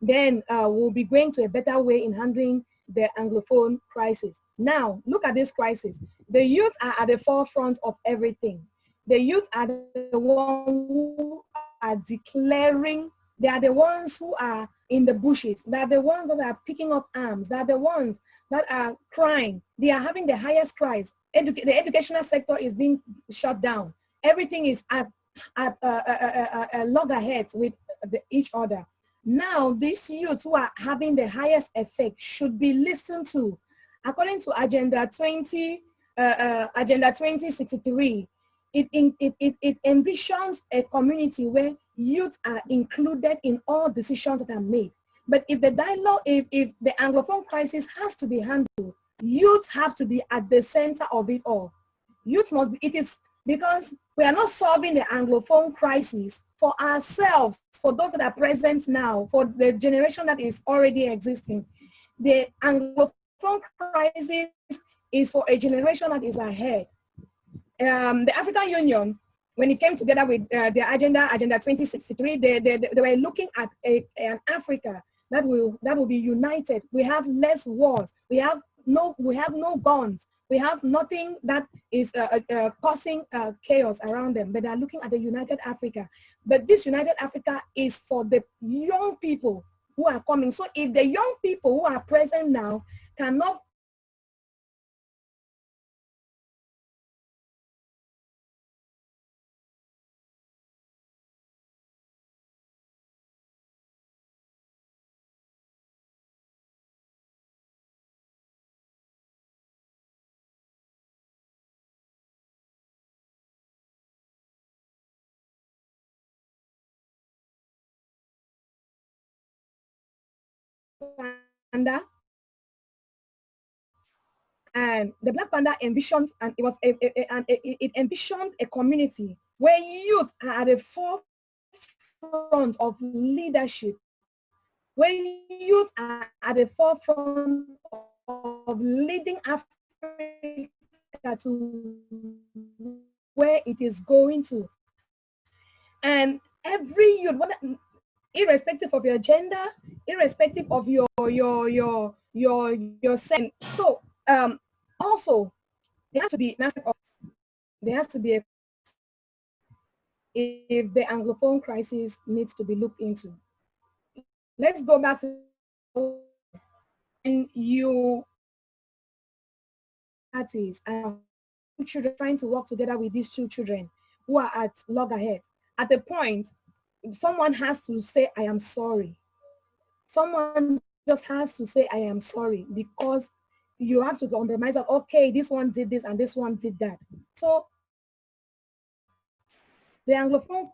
then we'll be going to a better way in handling the Anglophone crisis. Now, look at this crisis. The youth are at the forefront of everything. The youth are the ones who are declaring, they are the ones who are in the bushes, they are the ones that are picking up arms, they are the ones that are crying. They are having the highest cries. The educational sector is being shut down. Everything is at loggerheads with each other. Now, these youth who are having the highest effect should be listened to. According to Agenda 2063, it envisions a community where youth are included in all decisions that are made. But if the dialogue, if the Anglophone crisis has to be handled, youth have to be at the center of it all. Youth must be, it is because we are not solving the Anglophone crisis for ourselves, for those that are present now, for the generation that is already existing. The Anglophone crisis is for a generation that is ahead. The African Union, when it came together with their Agenda 2063, they were looking at an Africa that will be united. We have less wars. We have no guns. We have nothing that is causing chaos around them, but they are looking at the united Africa. But this united Africa is for the young people who are coming. So if the young people who are present now cannot Panda, and the Black Panda envisioned, and it envisioned a community where youth are at the forefront of leadership, where youth are at the forefront of leading Africa to where it is going to. And every youth, irrespective of your gender, irrespective of your sex. So also there has to be if the Anglophone crisis needs to be looked into. Let's go back to when you parties and children trying to work together with these two children who are at loggerheads. At the point, someone has to say, I am sorry. Someone just has to say, I am sorry, because you have to compromise that, okay, this one did this and this one did that. So the Anglophone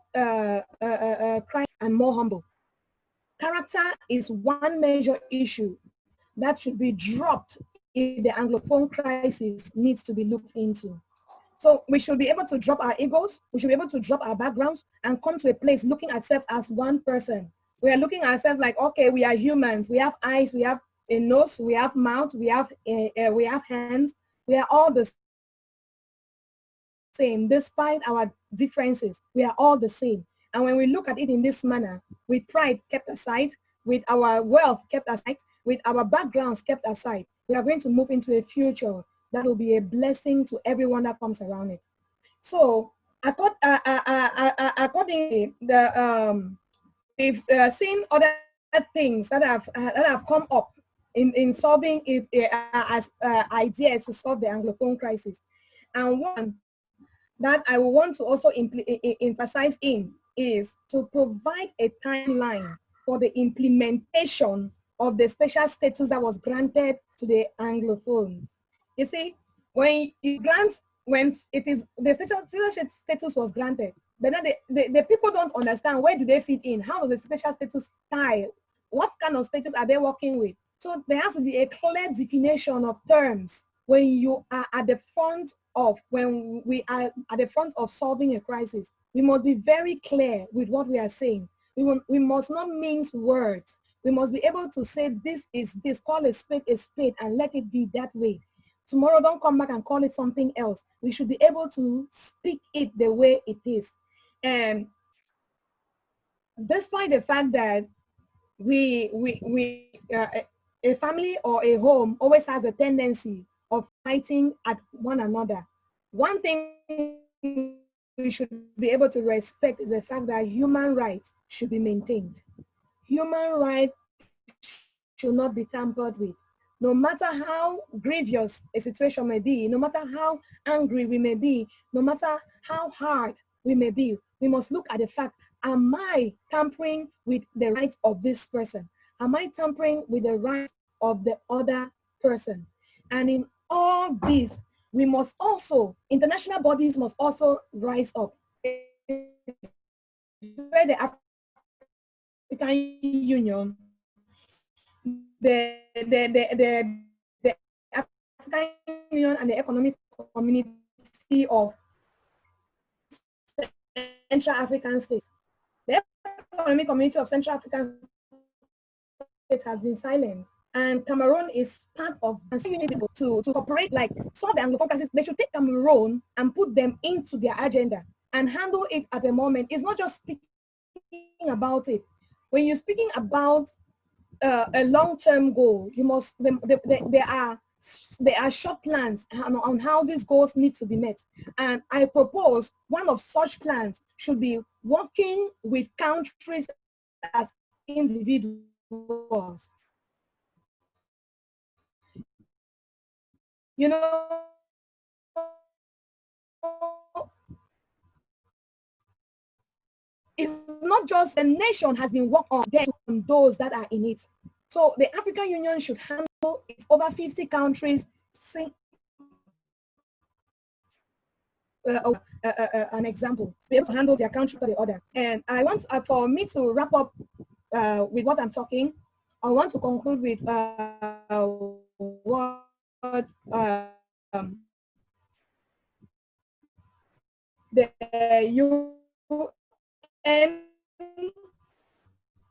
crime and more humble. Character is one major issue that should be dropped if the Anglophone crisis needs to be looked into. So we should be able to drop our egos, we should be able to drop our backgrounds and come to a place looking at ourselves as one person. We are looking at ourselves like, okay, we are humans, we have eyes, we have a nose, we have mouth, we have hands, we are all the same. Despite our differences, we are all the same. And when we look at it in this manner, with pride kept aside, with our wealth kept aside, with our backgrounds kept aside, we are going to move into a future that will be a blessing to everyone that comes around it. So, accordingly, we've seen other things that have come up in solving it as ideas to solve the Anglophone crisis. And one that I want to also emphasize in is to provide a timeline for the implementation of the special status that was granted to the Anglophones. You see, when you grant, when it is the special status was granted, but then the people don't understand where do they fit in, how does the special status tie, what kind of status are they working with? So there has to be a clear definition of terms when you are at the front of, when we are at the front of solving a crisis. We must be very clear with what we are saying. We must not mince words. We must be able to say this is this, call a spade, and let it be that way. Tomorrow, don't come back and call it something else. We should be able to speak it the way it is. And despite the fact that a family or a home always has a tendency of fighting at one another, one thing we should be able to respect is the fact that human rights should be maintained. Human rights should not be tampered with. No matter how grievous a situation may be, no matter how angry we may be, no matter how hard we may be, we must look at the fact, am I tampering with the rights of this person? Am I tampering with the rights of the other person? And in all this, we must also, international bodies must also rise up. Where the African Union, the African Union and the Economic Community of Central African States. The Economic Community of Central African States has been silent, and Cameroon is part of, and so you need to cooperate, like some of the Anglophone countries, they should take Cameroon and put them into their agenda and handle it at the moment. It's not just speaking about it. When you're speaking about a long-term goal, you must, there are short plans on how these goals need to be met. And I propose one of such plans should be working with countries as individuals. You know, it's not just a nation has been worked on those that are in it. So the African Union should handle its over 50 countries, an example, be able to handle their country for the other. And I want, for me to wrap up with what I'm talking, I want to conclude with what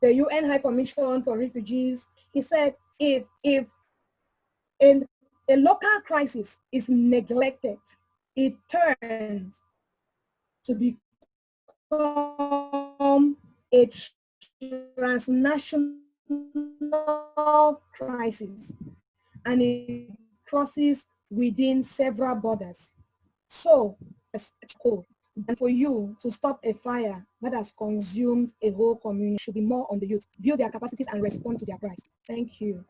the UN High Commission for Refugees, he said, if a local crisis is neglected, it turns to become a transnational crisis, and it crosses within several borders. So, and for you to stop a fire that has consumed a whole community should be more on the youth, build their capacities and respond to their cries. Thank you.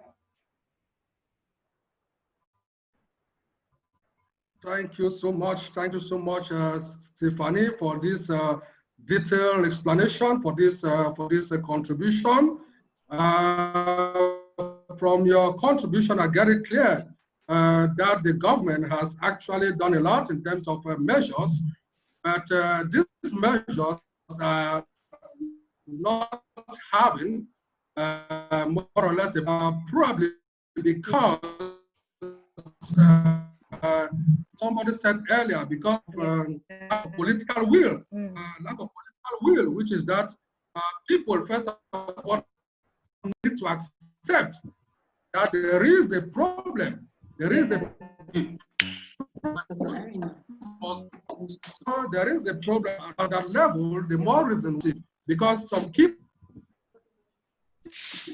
Thank you so much. Thank you so much, Stephanie, for this detailed explanation for this contribution. From your contribution, I get it clear that the government has actually done a lot in terms of measures, but these measures are not having more or less probably because somebody said earlier, because of lack of political will, which is that people first of all need to accept that there is a problem. There is a problem at that level. The more reason, because some key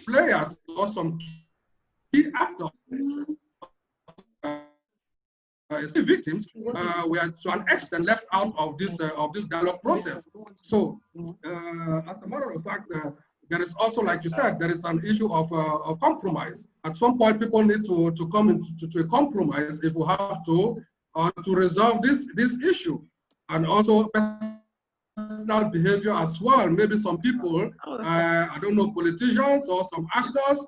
players or some key actors, victims, were to an extent left out of this dialogue process. So, as a matter of fact, there is also, like you said, there is an issue of compromise. At some point, people need to come into a compromise if we have to resolve this issue, and also personal behavior as well. Maybe some people, I don't know, politicians or some actors,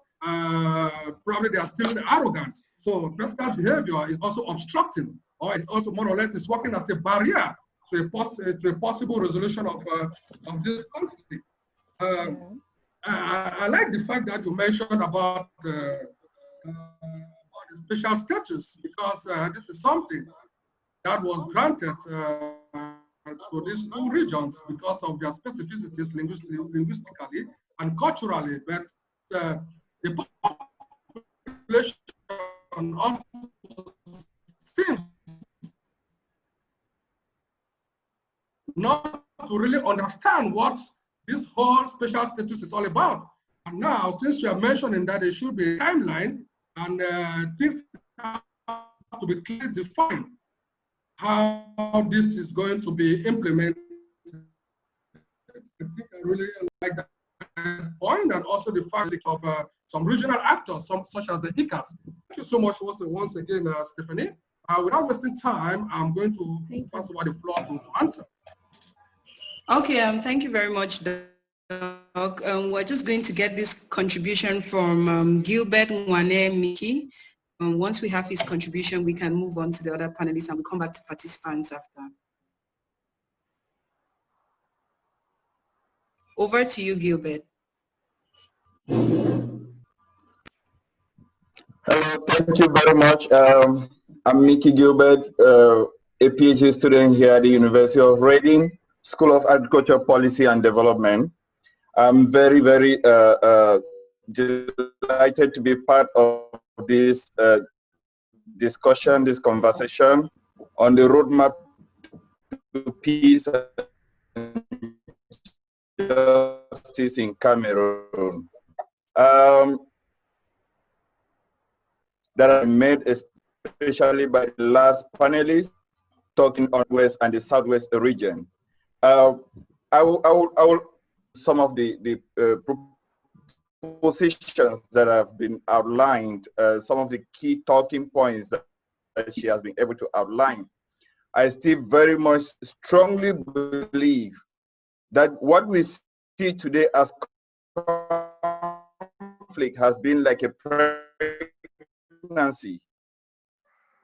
probably they are still arrogant. So personal behavior is also obstructing, or it's also more or less is working as a barrier to a possible resolution of this conflict. I like the fact that you mentioned about the special status, because this is something that was granted to these two regions because of their specificities linguistically and culturally, but the population also seems not to really understand what this whole special status is all about. And now, since you are mentioning that there should be a timeline and this have to be clearly defined, how this is going to be implemented. I think I really like that point, and also the fact of some regional actors, such as the ICAS. Thank you so much once again, Stephanie. Without wasting time, I'm going to pass over the floor to answer. Okay, thank you very much, Doc. We're just going to get this contribution from Gilbert Mwane Miki. Once we have his contribution, we can move on to the other panelists and we'll come back to participants after. Over to you, Gilbert. Thank you very much. I'm Mickey Gilbert, a PhD student here at the University of Reading, School of Agriculture Policy and Development. I'm very, very delighted to be part of this discussion, this conversation on the roadmap to peace and justice in Cameroon. That I made especially by the last panelist talking on West and the Southwest region. I will some of the positions that have been outlined, some of the key talking points that she has been able to outline. I still very much strongly believe that what we see today as conflict has been like a pregnancy.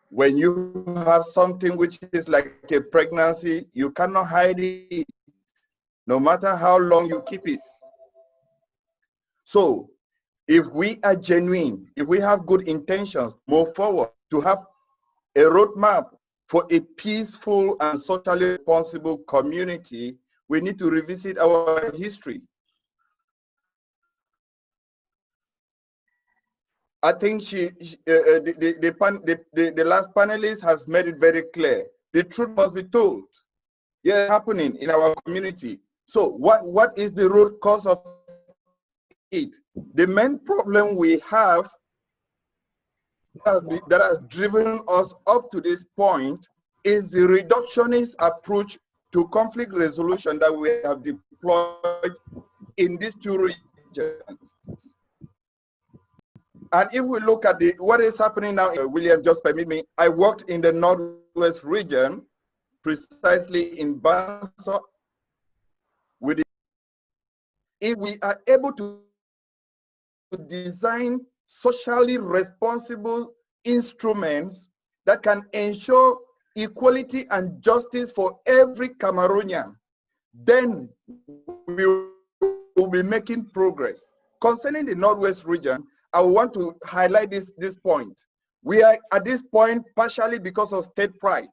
When you have something which is like a pregnancy, you cannot hide it, no matter how long you keep it. So, if we are genuine, if we have good intentions, move forward to have a roadmap for a peaceful and socially responsible community, we need to revisit our history. I think the last panelist has made it very clear. The truth must be told. Yeah, happening in our community. So what is the root cause of it? The main problem we have that has driven us up to this point is the reductionist approach to conflict resolution that we have deployed in these two regions. And if we look at what is happening now, William, just permit me, I worked in the Northwest region, precisely in Banso if we are able to design socially responsible instruments that can ensure equality and justice for every Cameroonian, then we will be making progress. Concerning the Northwest region, I want to highlight this point. We are at this point partially because of state pride.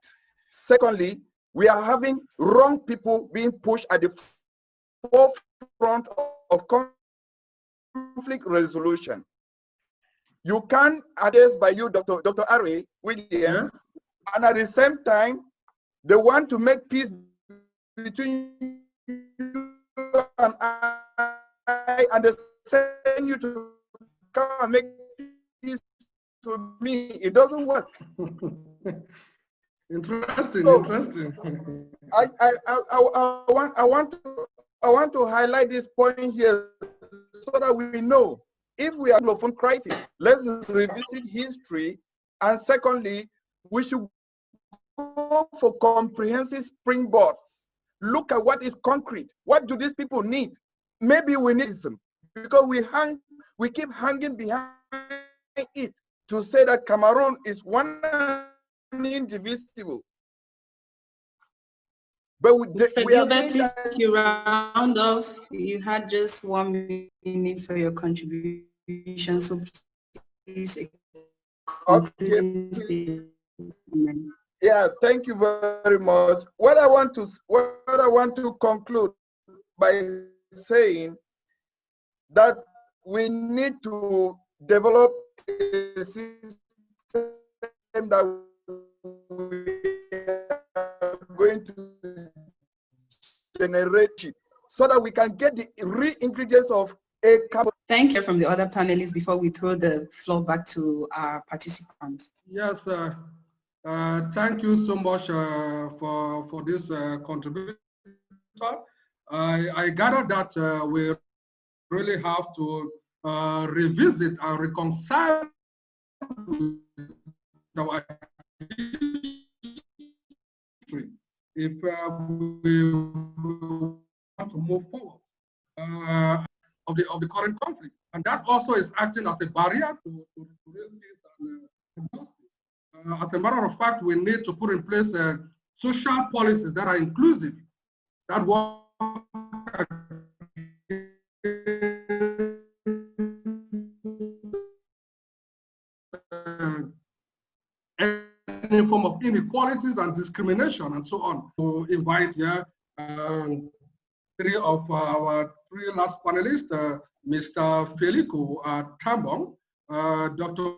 Secondly, we are having wrong people being pushed at the forefront of conflict resolution. You can address by you, Dr. Are Williams, and at the same time, they want to make peace between you and I, and they send you to come and make peace to me. It doesn't work. Interesting, so, interesting. I want to highlight this point here so that we know if we are in a crisis, let's revisit history. And secondly, we should go for comprehensive springboards. Look at what is concrete. What do these people need? Maybe we need them because we keep hanging behind it to say that Cameroon is one and indivisible. But Mr. Gilbert, please, you round off. You had just 1 minute for your contribution, so please. Okay. Yeah, thank you very much. What I want to conclude by saying that we need to develop a system that we are going to generate it so that we can get the real ingredients of a carbon. Thank you from the other panelists before we throw the floor back to our participants. Yes, thank you so much for this contribution. I gather that we really have to revisit and reconcile our history if we want to move forward of the current conflict, and that also is acting as a barrier to real peace and justice. As a matter of fact, we need to put in place social policies that are inclusive, that work any form of inequalities and discrimination and so on. To invite here three of our three last panelists, Mr. Felico Tambong, Dr.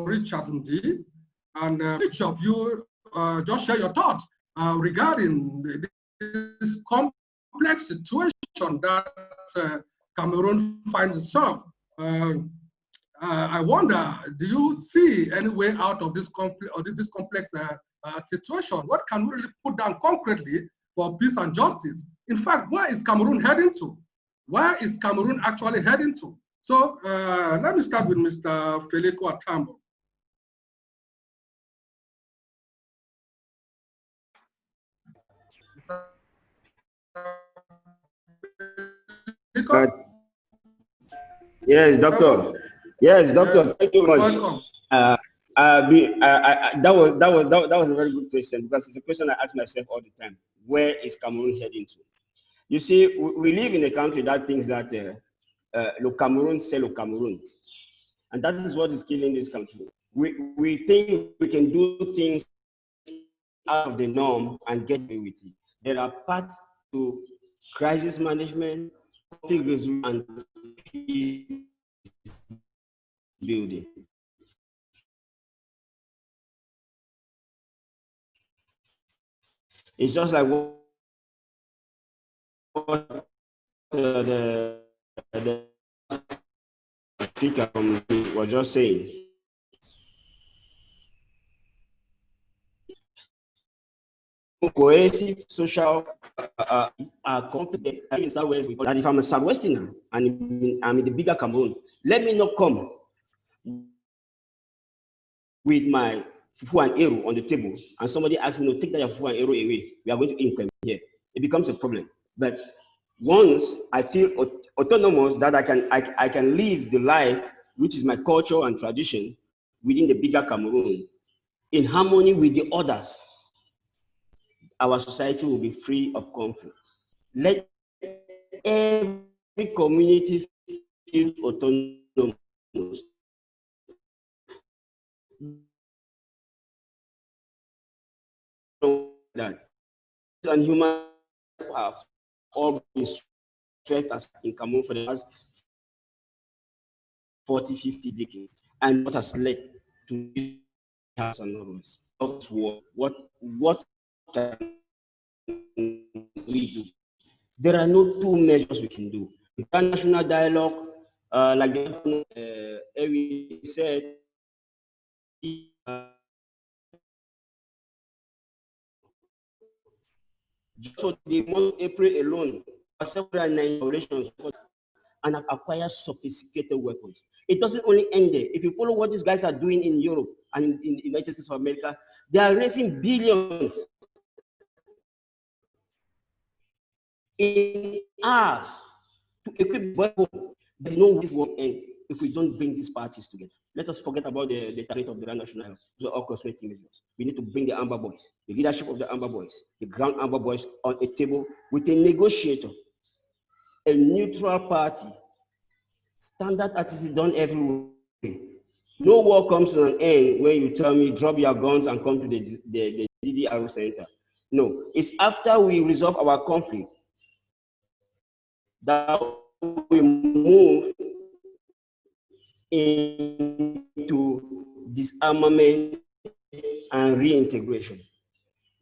Richard Ndi, and each of you just share your thoughts regarding this complex situation that Cameroon finds itself. I wonder, do you see any way out of this conflict or this complex situation? What can we really put down concretely for peace and justice? In fact, where is Cameroon heading to? Where is Cameroon actually heading to? So let me start with Mr. Felico Atambo. Yes, doctor. Yes, doctor. Yes. Thank you very much. That was a very good question, because it's a question I ask myself all the time. Where is Cameroon heading to? You see, we live in a country that thinks that le Cameroon, c'est le Cameroon. And that is what is killing this country. We think we can do things out of the norm and get away with it. There are paths to crisis management, conflict resolution, and peace building. It's just like what the speaker was just saying. Cohesive social conflict in Southwest. That if I'm a Southwesterner and I'm in the bigger Cameroon, let me not come with my fufu and arrow on the table, and somebody asks me to take that fufu and arrow away. We are going to implement here. It becomes a problem. But Once I feel autonomous, that I can live the life which is my culture and tradition within the bigger Cameroon, in harmony with the others, our society will be free of conflict. Let every community feel autonomous. That and human have all been stressed as in Cameroon for the last 40, 50 decades, and what has led to house and others of war. What can we do? There are no two measures we can do. International dialogue, like Ewi said, just for the month of April alone, 709 operations and acquire sophisticated weapons. It doesn't only end there. If you follow what these guys are doing in Europe and in the United States of America, they are raising billions in hours to equip weapons. There's no way will end if we don't bring these parties together. Let us forget about the target of the Grand National. Those are all cosmetic measures. We need to bring the Amber Boys, the leadership of the Amber Boys, the ground Amber Boys on a table with a negotiator, a neutral party. Standard as is done everywhere. No war comes to an end when you tell me drop your guns and come to the DDR center. No, it's after we resolve our conflict that we move into disarmament and reintegration.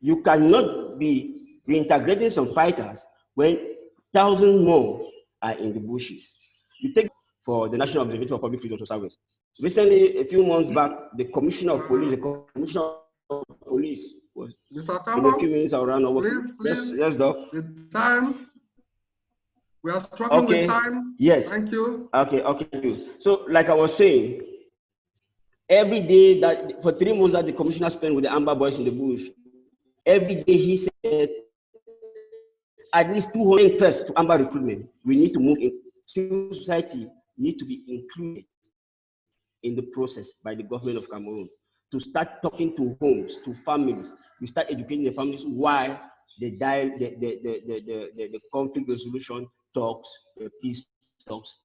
You cannot be reintegrating some fighters when thousands more are in the bushes. You take for the National Observatory for Public Freedom Service. Recently, a few months back, the Commissioner of Police, was Mr. Tambo, a few minutes around. Please, yes, Doc. The time. We are struggling with time. Yes. Thank you. Okay, thank you. So, like I was saying, every day that for 3 months that the commissioner spent with the Amber Boys in the bush, every day he said at least 200 first to Amber recruitment. We need to move in. Civil society need to be included in the process by the government of Cameroon to start talking to homes, to families. We start educating the families why the conflict resolution talks, the peace talks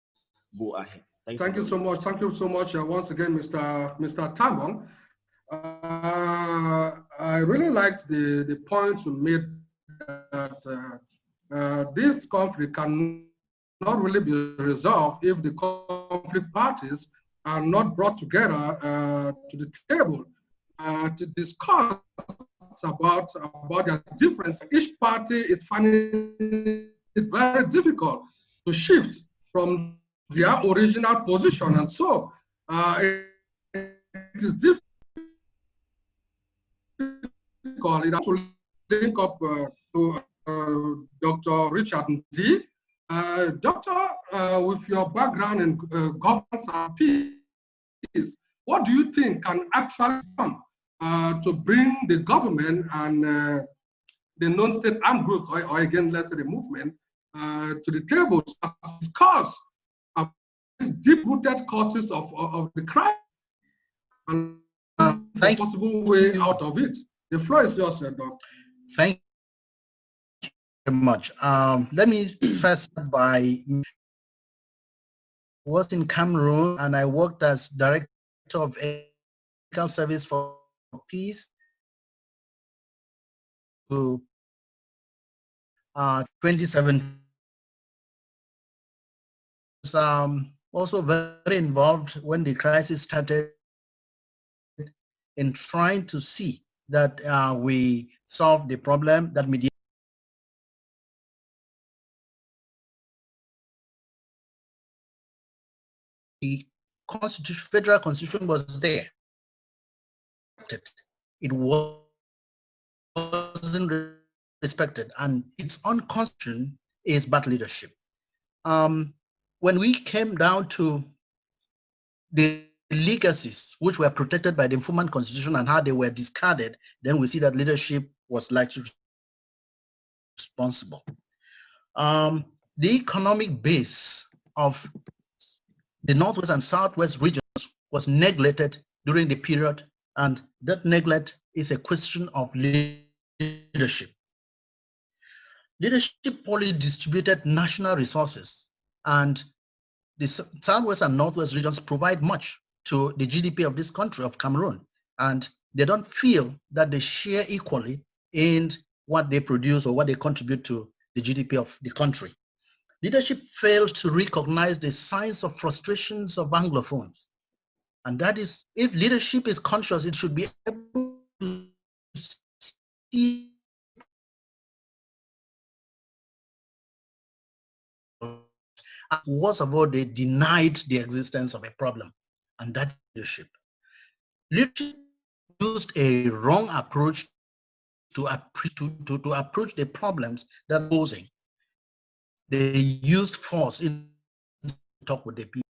go ahead. Thank you so much. Thank you so much once again, Mr. Tambon. I really liked the points you made that this conflict can not really be resolved if the conflict parties are not brought together to the table to discuss about their difference. Each party is finding it very difficult to shift from their original position, and so it is difficult to link up to Dr. Richard D. Doctor, with your background in governance and peace, what do you think can actually come to bring the government and the non-state armed groups, or again, let's say the movement, to the table to discuss deep-rooted causes of the crime and the possible way out of it? The floor is yours, Doctor. Thank you very much. Let me first by was in Cameroon, and I worked as director of Income Service for Peace to 2017. Also very involved when the crisis started in trying to see that we solve the problem that mediation. The federal constitution was there. It wasn't respected, and its own constitution is bad leadership. When we came down to the legacies which were protected by the informant constitution and how they were discarded, then we see that leadership was likely responsible. the economic base of the Northwest and Southwest regions was neglected during the period, and that neglect is a question of leadership. Leadership poorly distributed national resources, and the Southwest and Northwest regions provide much to the GDP of this country, of Cameroon, and they don't feel that they share equally in what they produce or what they contribute to the GDP of the country. Leadership failed to recognize the signs of frustrations of Anglophones. And that is, if leadership is conscious, it should be able to see worst of all, they denied the existence of a problem, and that leadership. Leadership used a wrong approach to approach the problems that are posing. They used force in talk with the people.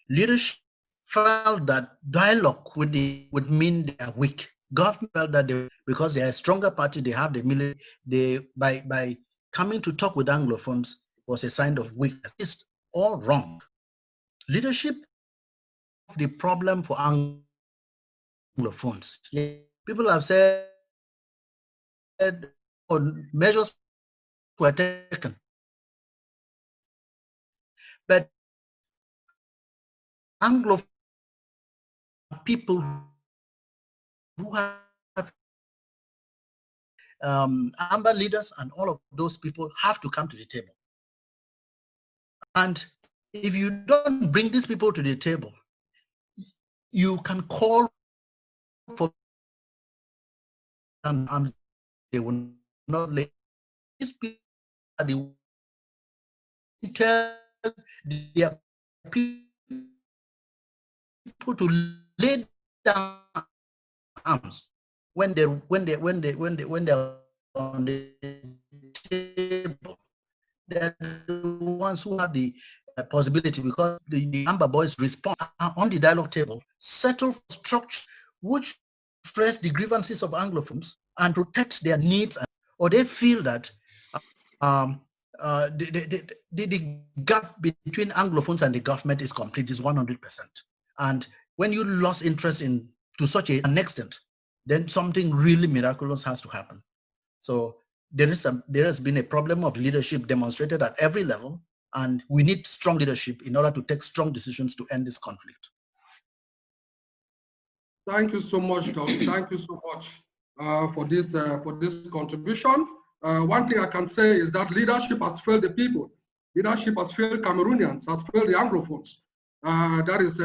Leadership felt that dialogue would mean they are weak. Government felt that because they are a stronger party, they have the military. By coming to talk with Anglophones was a sign of weakness. It's all wrong. Leadership the problem for Anglophones. People have said measures were taken, but Anglo people who have Amber leaders and all of those people have to come to the table. And if you don't bring these people to the table, you can call for and they will not let these people tell their people to lay down arms when they're on the table. They're the ones who have the possibility, because the Amber Boys respond on the dialogue table, settle structure which address the grievances of Anglophones and protect their needs, or they feel that the gap between Anglophones and the government is complete, is 100%. And when you lost interest to such an extent, then something really miraculous has to happen. So there has been a problem of leadership demonstrated at every level, and we need strong leadership in order to take strong decisions to end this conflict. Thank you so much, Doc. Thank you so much for this contribution. One thing I can say is that leadership has failed the people. Leadership has failed Cameroonians, has failed the Anglophones. That is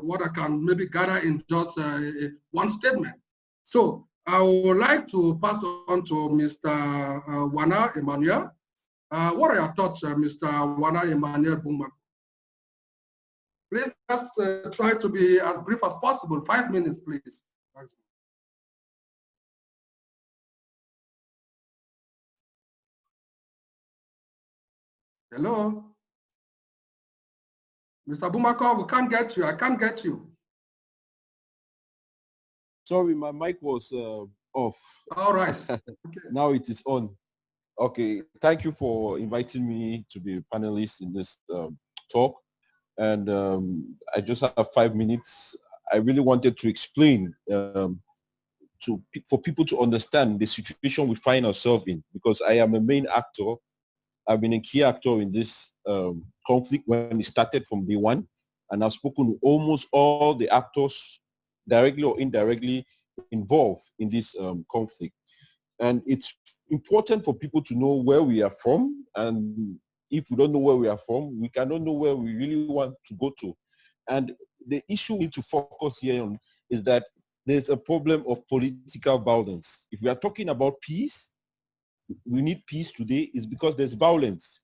what I can maybe gather in just one statement. So I would like to pass on to Mr. Wana Emmanuel. What are your thoughts, Mr. Wana Emmanuel Bumako? Please just try to be as brief as possible. 5 minutes, please. Hello? Mr. Bumako, we can't get you. I can't get you. Sorry, my mic was off. All right. Okay. Now it is on. Okay, thank you for inviting me to be a panelist in this talk. And I just have 5 minutes. I really wanted to explain for people to understand the situation we find ourselves in, because I am a main actor. I've been a key actor in this conflict when it started from day one, and I've spoken to almost all the actors directly or indirectly involved in this conflict. And it's important for people to know where we are from, and if we don't know where we are from, we cannot know where we really want to go to. And the issue we need to focus here on is that there's a problem of political violence. If we are talking about peace, we need peace today, is because there's violence.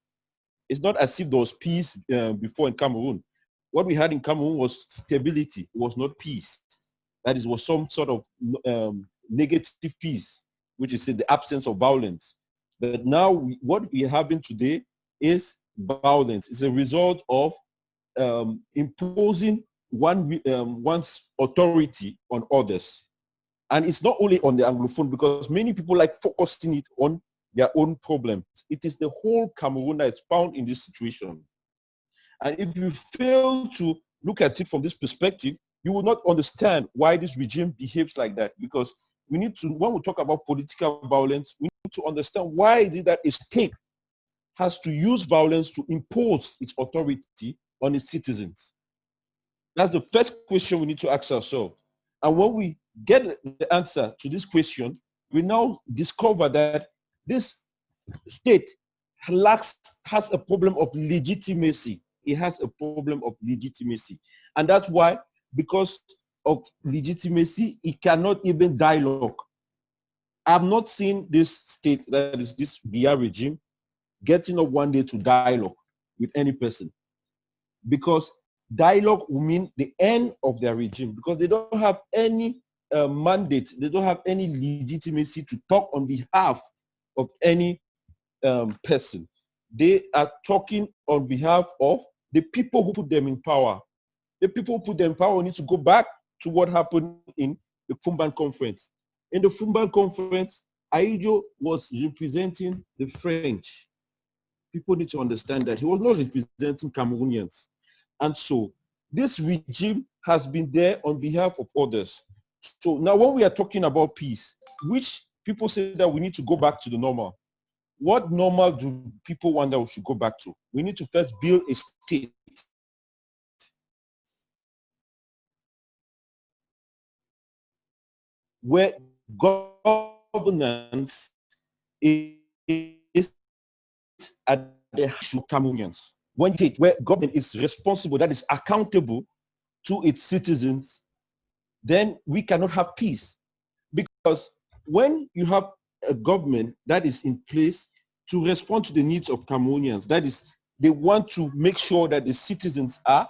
It's not as if there was peace before in Cameroon. What we had in Cameroon was stability, it was not peace. That is, was some sort of negative peace, which is in the absence of violence. But now what we are having today is violence. It's a result of imposing one's authority on others. And it's not only on the Anglophone, because many people like focusing it on their own problems. It is the whole Cameroon that is found in this situation. And if you fail to look at it from this perspective, you will not understand why this regime behaves like that. Because we need to, when we talk about political violence, we need to understand why is it that a state has to use violence to impose its authority on its citizens. That's the first question we need to ask ourselves. And when we get the answer to this question, we now discover that this state has a problem of legitimacy. It has a problem of legitimacy. And that's why, because of legitimacy, it cannot even dialogue. I've not seen this state, that is this BR regime, getting up one day to dialogue with any person. Because dialogue will mean the end of their regime, because they don't have any mandate, they don't have any legitimacy to talk on behalf of any person. They are talking on behalf of the people who put them in power. The people who put them in power need to go back to what happened in the Fumban conference. In the Fumban conference, Aijo was representing the French. People need to understand that he was not representing Cameroonians. And so this regime has been there on behalf of others. So now when we are talking about peace, which people say that we need to go back to the normal. What normal do people want that we should go back to? We need to first build a state where governance is at the heart of Cameroonians. One state where government is responsible, that is accountable to its citizens, then we cannot have peace. Because when you have a government that is in place to respond to the needs of Cameroonians, that is, they want to make sure that the citizens are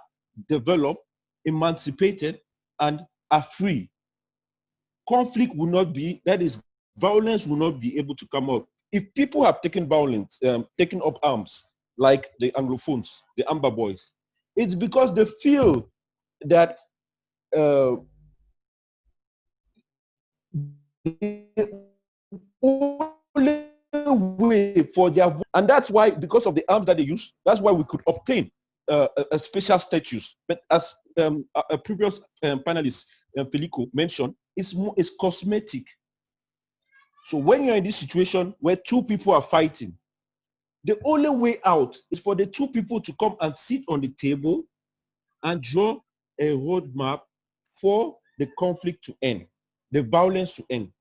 developed, emancipated, and are free. Conflict will not be, that is, violence will not be able to come up. If people have taken violence, taken up arms, like the Anglophones, the Amber Boys, it's because they feel that the only way for their, and that's why, because of the arms that they use, that's why we could obtain a special status. But as a previous panelist, Felico, mentioned, it's cosmetic. So when you're in this situation where two people are fighting, the only way out is for the two people to come and sit on the table and draw a roadmap for the conflict to end, the violence to end.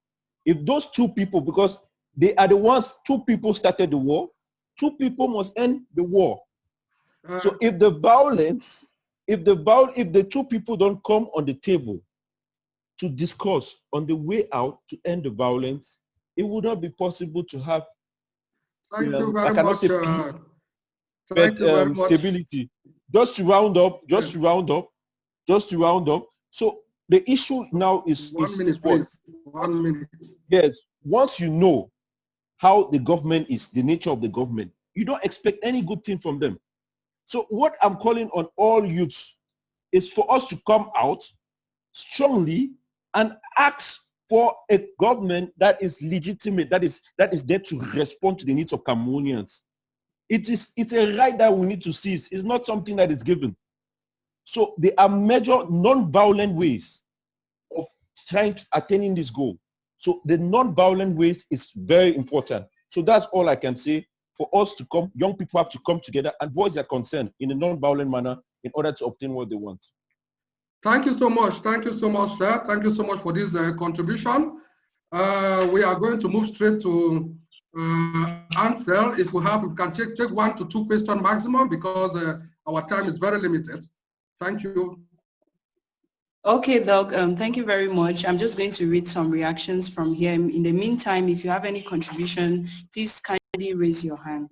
If those two people, because they are the ones, two people started the war, two people must end the war. So if the violence, if the two people don't come on the table to discuss on the way out to end the violence, it would not be possible to have, I cannot say peace, but stability. Just to round up. So the issue now is, please. 1 minute. Yes, once you know how the government is, the nature of the government, you don't expect any good thing from them. So what I'm calling on all youths is for us to come out strongly and ask for a government that is legitimate, that is there to respond to the needs of Cameroonians. It's a right that we need to seize. It's not something that is given. So there are major non-violent ways of trying to attaining this goal. So the non-violent ways is very important. So that's all I can say. For us to come, young people have to come together and voice their concern in a non-violent manner in order to obtain what they want. Thank you so much. Thank you so much, sir. Thank you so much for this contribution. We are going to move straight to answer. If we can take 1 to 2 questions maximum, because our time is very limited. Thank you. Okay, Doc, thank you very much. I'm just going to read some reactions from here. In the meantime, if you have any contribution, please kindly raise your hand.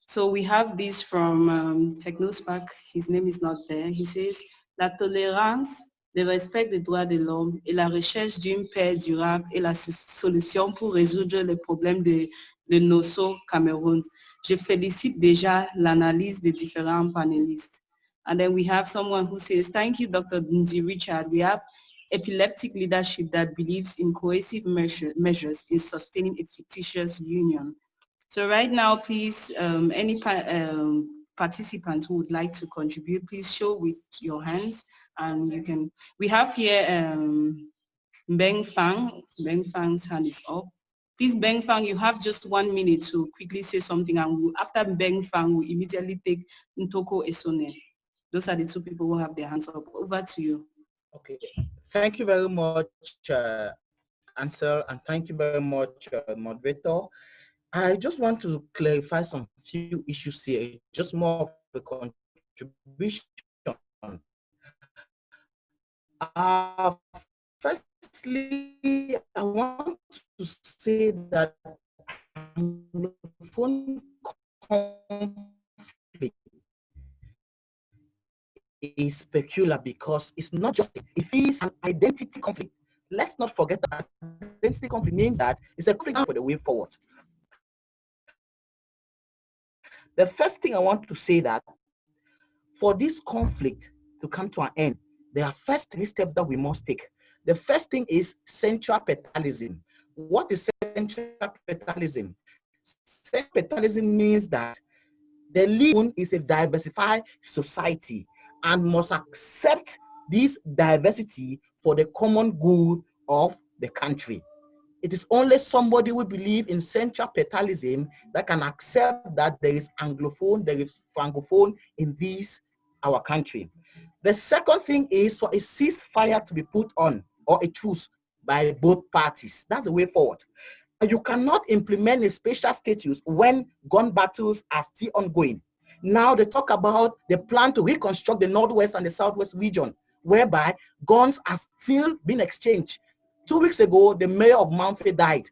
So we have this from Technospark. His name is not there. He says, la tolérance, le respect des droits de l'homme et la recherche d'une paix durable est la solution pour résoudre les problèmes de NOSO Cameroun. Je félicite déjà l'analyse des différents panélistes. And then we have someone who says, thank you, Dr. Ndi Richard. We have epileptic leadership that believes in cohesive measures in sustaining a fictitious union. So right now, please, any participants who would like to contribute, please show with your hands, and you can. We have here Beng Fang. Beng Fang's hand is up. Please, Beng Fang, you have just 1 minute to quickly say something, and after Beng Fang, we immediately take Ntoko Esone. Those are the two people who have their hands up. Over to you. Okay. Thank you very much, Ansel, and thank you very much, moderator. I just want to clarify some few issues here, just more of a contribution. Firstly, I want to say that Anglophone conflict is peculiar because it's not just, it is an identity conflict. Let's not forget that identity conflict means that it's a conflict for the way forward. The first thing I want to say that for this conflict to come to an end, there are first 3 steps that we must take. The first thing is central petalism. What is central petalism? Central petalism means that the leader is a diversified society and must accept this diversity for the common good of the country. It is only somebody who believes in central petalism that can accept that there is Anglophone, there is Francophone in this, our country. The second thing is for a ceasefire to be put on, or a truce by both parties. That's the way forward. You cannot implement a special status when gun battles are still ongoing. Now they talk about the plan to reconstruct the Northwest and the Southwest region, whereby guns are still being exchanged. 2 weeks ago, the mayor of Mountford died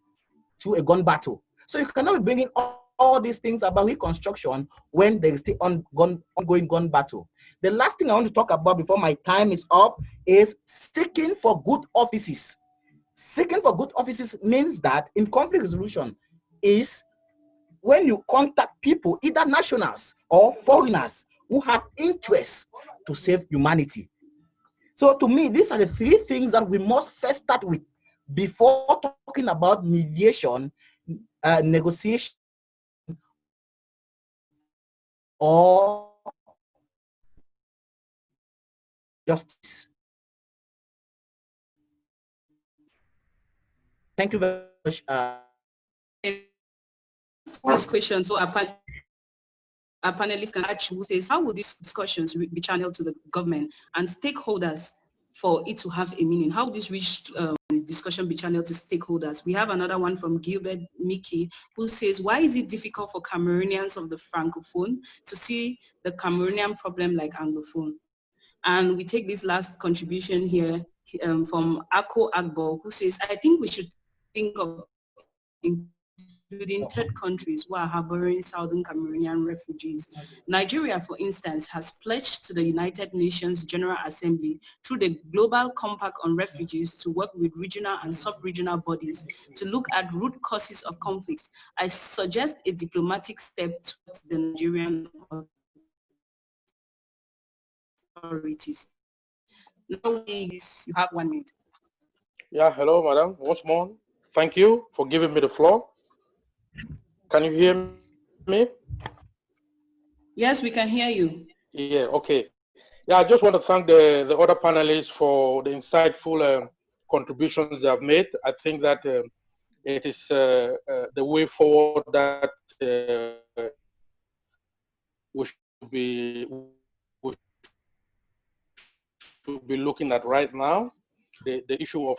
through a gun battle. So you cannot be bringing all these things about reconstruction when there is still ongoing gun battle. The last thing I want to talk about before my time is up is seeking for good offices. Seeking for good offices means that in conflict resolution is when you contact people, either nationals or foreigners who have interest to save humanity. So to me, these are the 3 things that we must first start with before talking about mediation, negotiation, or justice. Thank you very much. First question, so our panelists can ask who says, how will these discussions be channeled to the government and stakeholders for it to have a meaning? How will this discussion be channeled to stakeholders? We have another one from Gilbert Mickey who says, why is it difficult for Cameroonians of the Francophone to see the Cameroonian problem like Anglophone? And we take this last contribution here from Ako Agbo, who says, I think we should think of including third countries who are harboring Southern Cameroonian refugees. Nigeria, for instance, has pledged to the United Nations General Assembly through the Global Compact on Refugees to work with regional and sub-regional bodies to look at root causes of conflicts. I suggest a diplomatic step towards the Nigerian authorities. Now, please, you have 1 minute. Yeah, hello, madam. Once more, thank you for giving me the floor. Can you hear me? Yes, we can hear you. Yeah, okay. Yeah, I just want to thank the other panelists for the insightful contributions they have made. I think that it is the way forward that we should be looking at right now. The issue of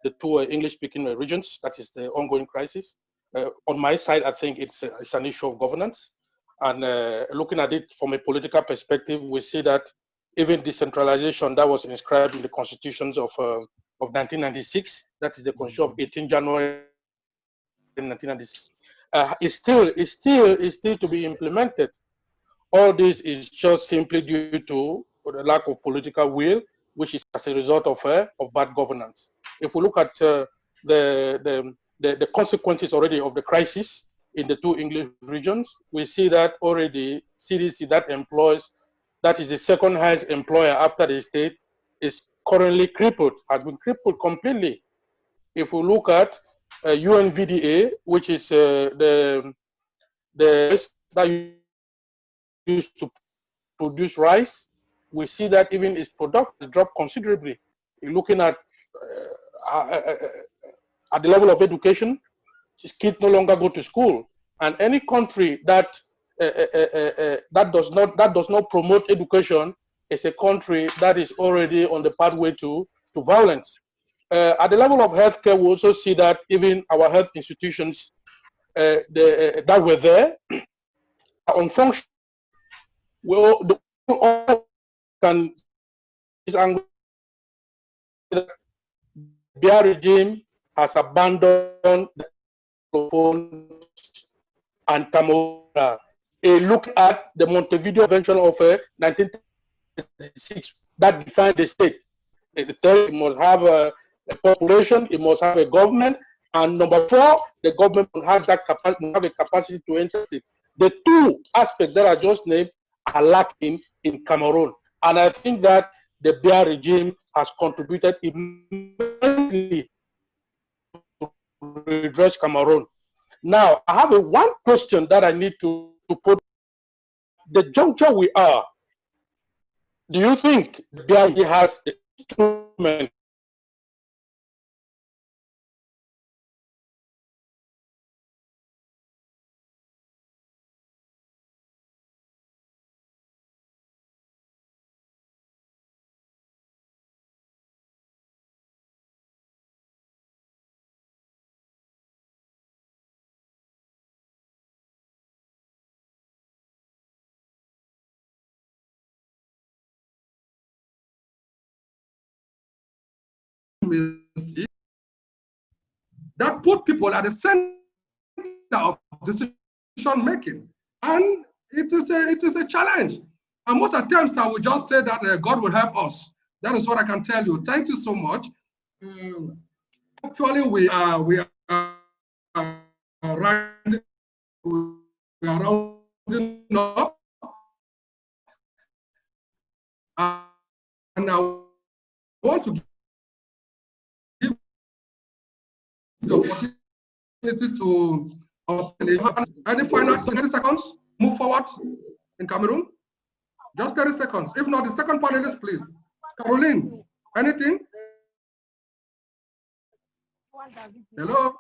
the 2 English-speaking regions, that is the ongoing crisis. On my side, I think it's an issue of governance. And looking at it from a political perspective, we see that even decentralization that was inscribed in the constitutions of 1996, that is the Constitution of 18 January 1996, is still to be implemented. All this is just simply due to the lack of political will, which is as a result of bad governance. If we look at the consequences already of the crisis in the 2 English regions, we see that already CDC that is the second highest employer after the state, is currently crippled, has been crippled completely. If we look at UNVDA, which is the the that used to produce rice, we see that even its product dropped considerably. You're looking at the level of education, kids no longer go to school, and any country that that does not promote education is a country that is already on the pathway to violence. At the level of healthcare, we also see that even our health institutions that were there are unfunctional. We all can the BR regime has abandoned the phone and Cameroon. A look at the Montevideo Convention of 1936 that defined the state. It must have a population, it must have a government, and number 4, the government has that capacity, have a capacity to enter it. The two aspects that I just named are lacking in Cameroon, and I think that the BR regime has contributed immensely to redress Cameroon. Now, I have one question that I need to put. The juncture we are, do you think the BRG has the instrument that put people at the center of decision making, and it is a challenge. And most attempts I will just say that God will help us. That is what I can tell you. Thank you so much. Actually, we are rounding up, and I want to give the opportunity to any final 30 seconds, move forward in Cameroon. Just 30 seconds. If not, the second panelist, please. Caroline, anything? Hello?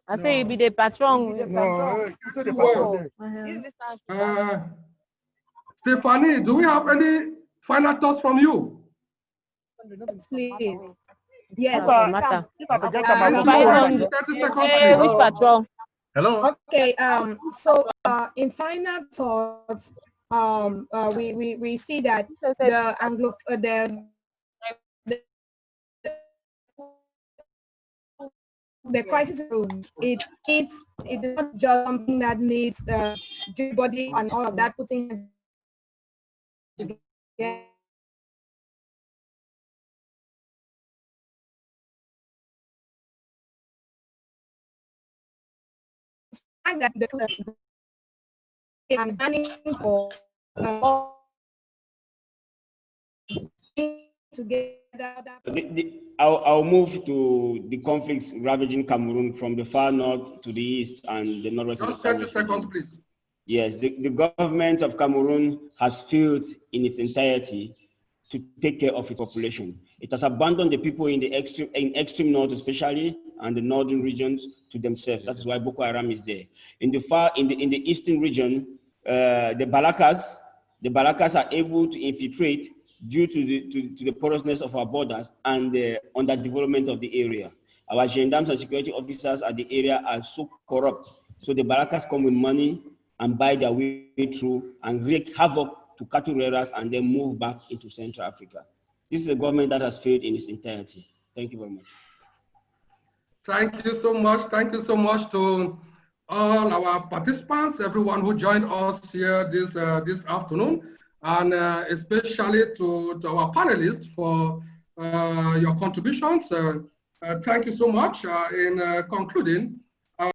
I say be the patron. Stephanie, do we have any final thoughts from you? Please. Yes. 30 seconds, please. Which patron? Hello. Okay. So in final thoughts, we see that the Anglo the crisis room, it is not just something that needs everybody and all of that putting together. That the planning for together. I'll move to the conflicts ravaging Cameroon from the far north to the east and the northwest. Just 30 seconds, please. Yes, the government of Cameroon has failed in its entirety to take care of its population. It has abandoned the people in the extreme north, especially, and the northern regions to themselves. That's why Boko Haram is there. In the eastern region, the Barakas are able to infiltrate due to the porousness of our borders and the underdevelopment of the area. Our gendarmes and security officers at the area are so corrupt. So the Barakas come with money and buy their way through and wreak havoc to cattle rearers and then move back into Central Africa. This is a government that has failed in its entirety. Thank you very much. Thank you so much. Thank you so much to all our participants, everyone who joined us here this afternoon, and especially to our panelists for your contributions. Thank you so much. In concluding, I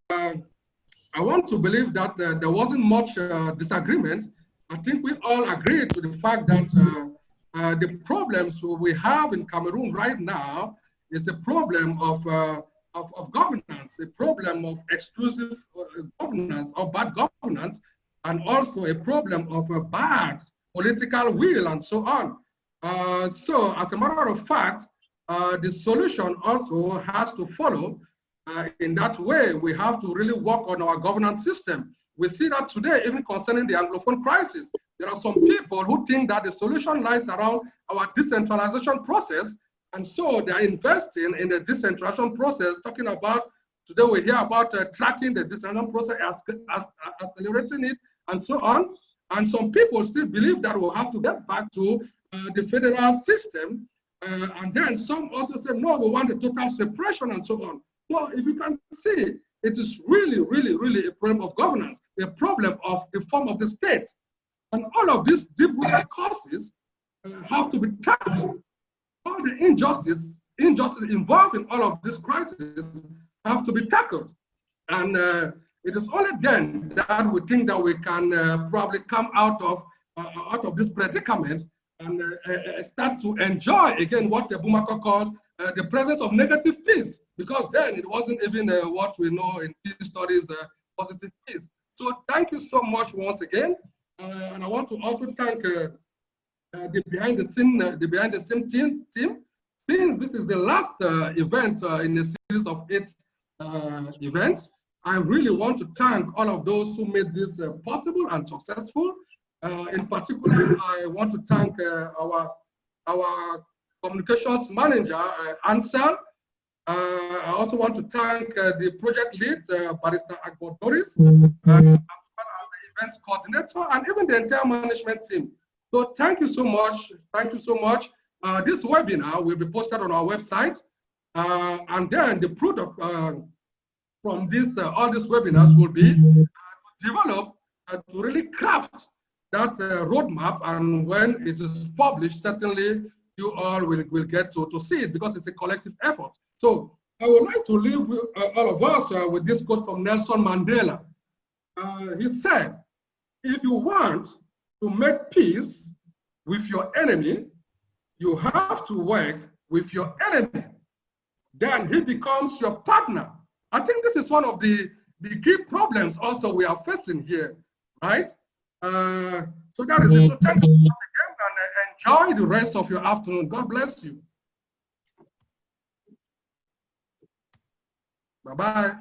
want to believe that there wasn't much disagreement. I think we all agree to the fact that the problems we have in Cameroon right now is a problem of of governance, a problem of exclusive governance or bad governance, and also a problem of a bad political will and so on. So as a matter of fact, the solution also has to follow in that way. We have to really work on our governance system. We see that today, even concerning the Anglophone crisis, there are some people who think that the solution lies around our decentralization process, and so they are investing in the decentralization process, talking about, today we hear about tracking the decentralization process, accelerating it, and so on. And some people still believe that we'll have to get back to the federal system. And then some also say, no, we want a total separation and so on. So if you can see, it is really, really, really a problem of governance, a problem of the form of the state. And all of these deep-rooted causes have to be tackled. All the injustice involved in all of these crises have to be tackled. And it is only then that we think that we can probably come out of this predicament and start to enjoy again what the Bumako called the presence of negative peace, because then it wasn't even what we know in peace studies, positive peace. So thank you so much once again, and I want to also thank the behind the scene team. Since this is the last event in a series of 8 events, I really want to thank all of those who made this possible and successful. In particular, I want to thank our communications manager, Ansel. I also want to thank the project lead, Barrister Akbar Doris, as well as the events coordinator, and even the entire management team. So thank you so much. Thank you so much. This webinar will be posted on our website, and then the product from this all these webinars will be developed to really craft that roadmap, and when it is published, certainly you all will get to see it, because it's a collective effort. So I would like to leave all of us with this quote from Nelson Mandela. He said, if you want to make peace with your enemy, you have to work with your enemy. Then he becomes your partner. I think this is one of the key problems also we are facing here, right? So that is it. So thank you again, and enjoy the rest of your afternoon. God bless you. Bye-bye.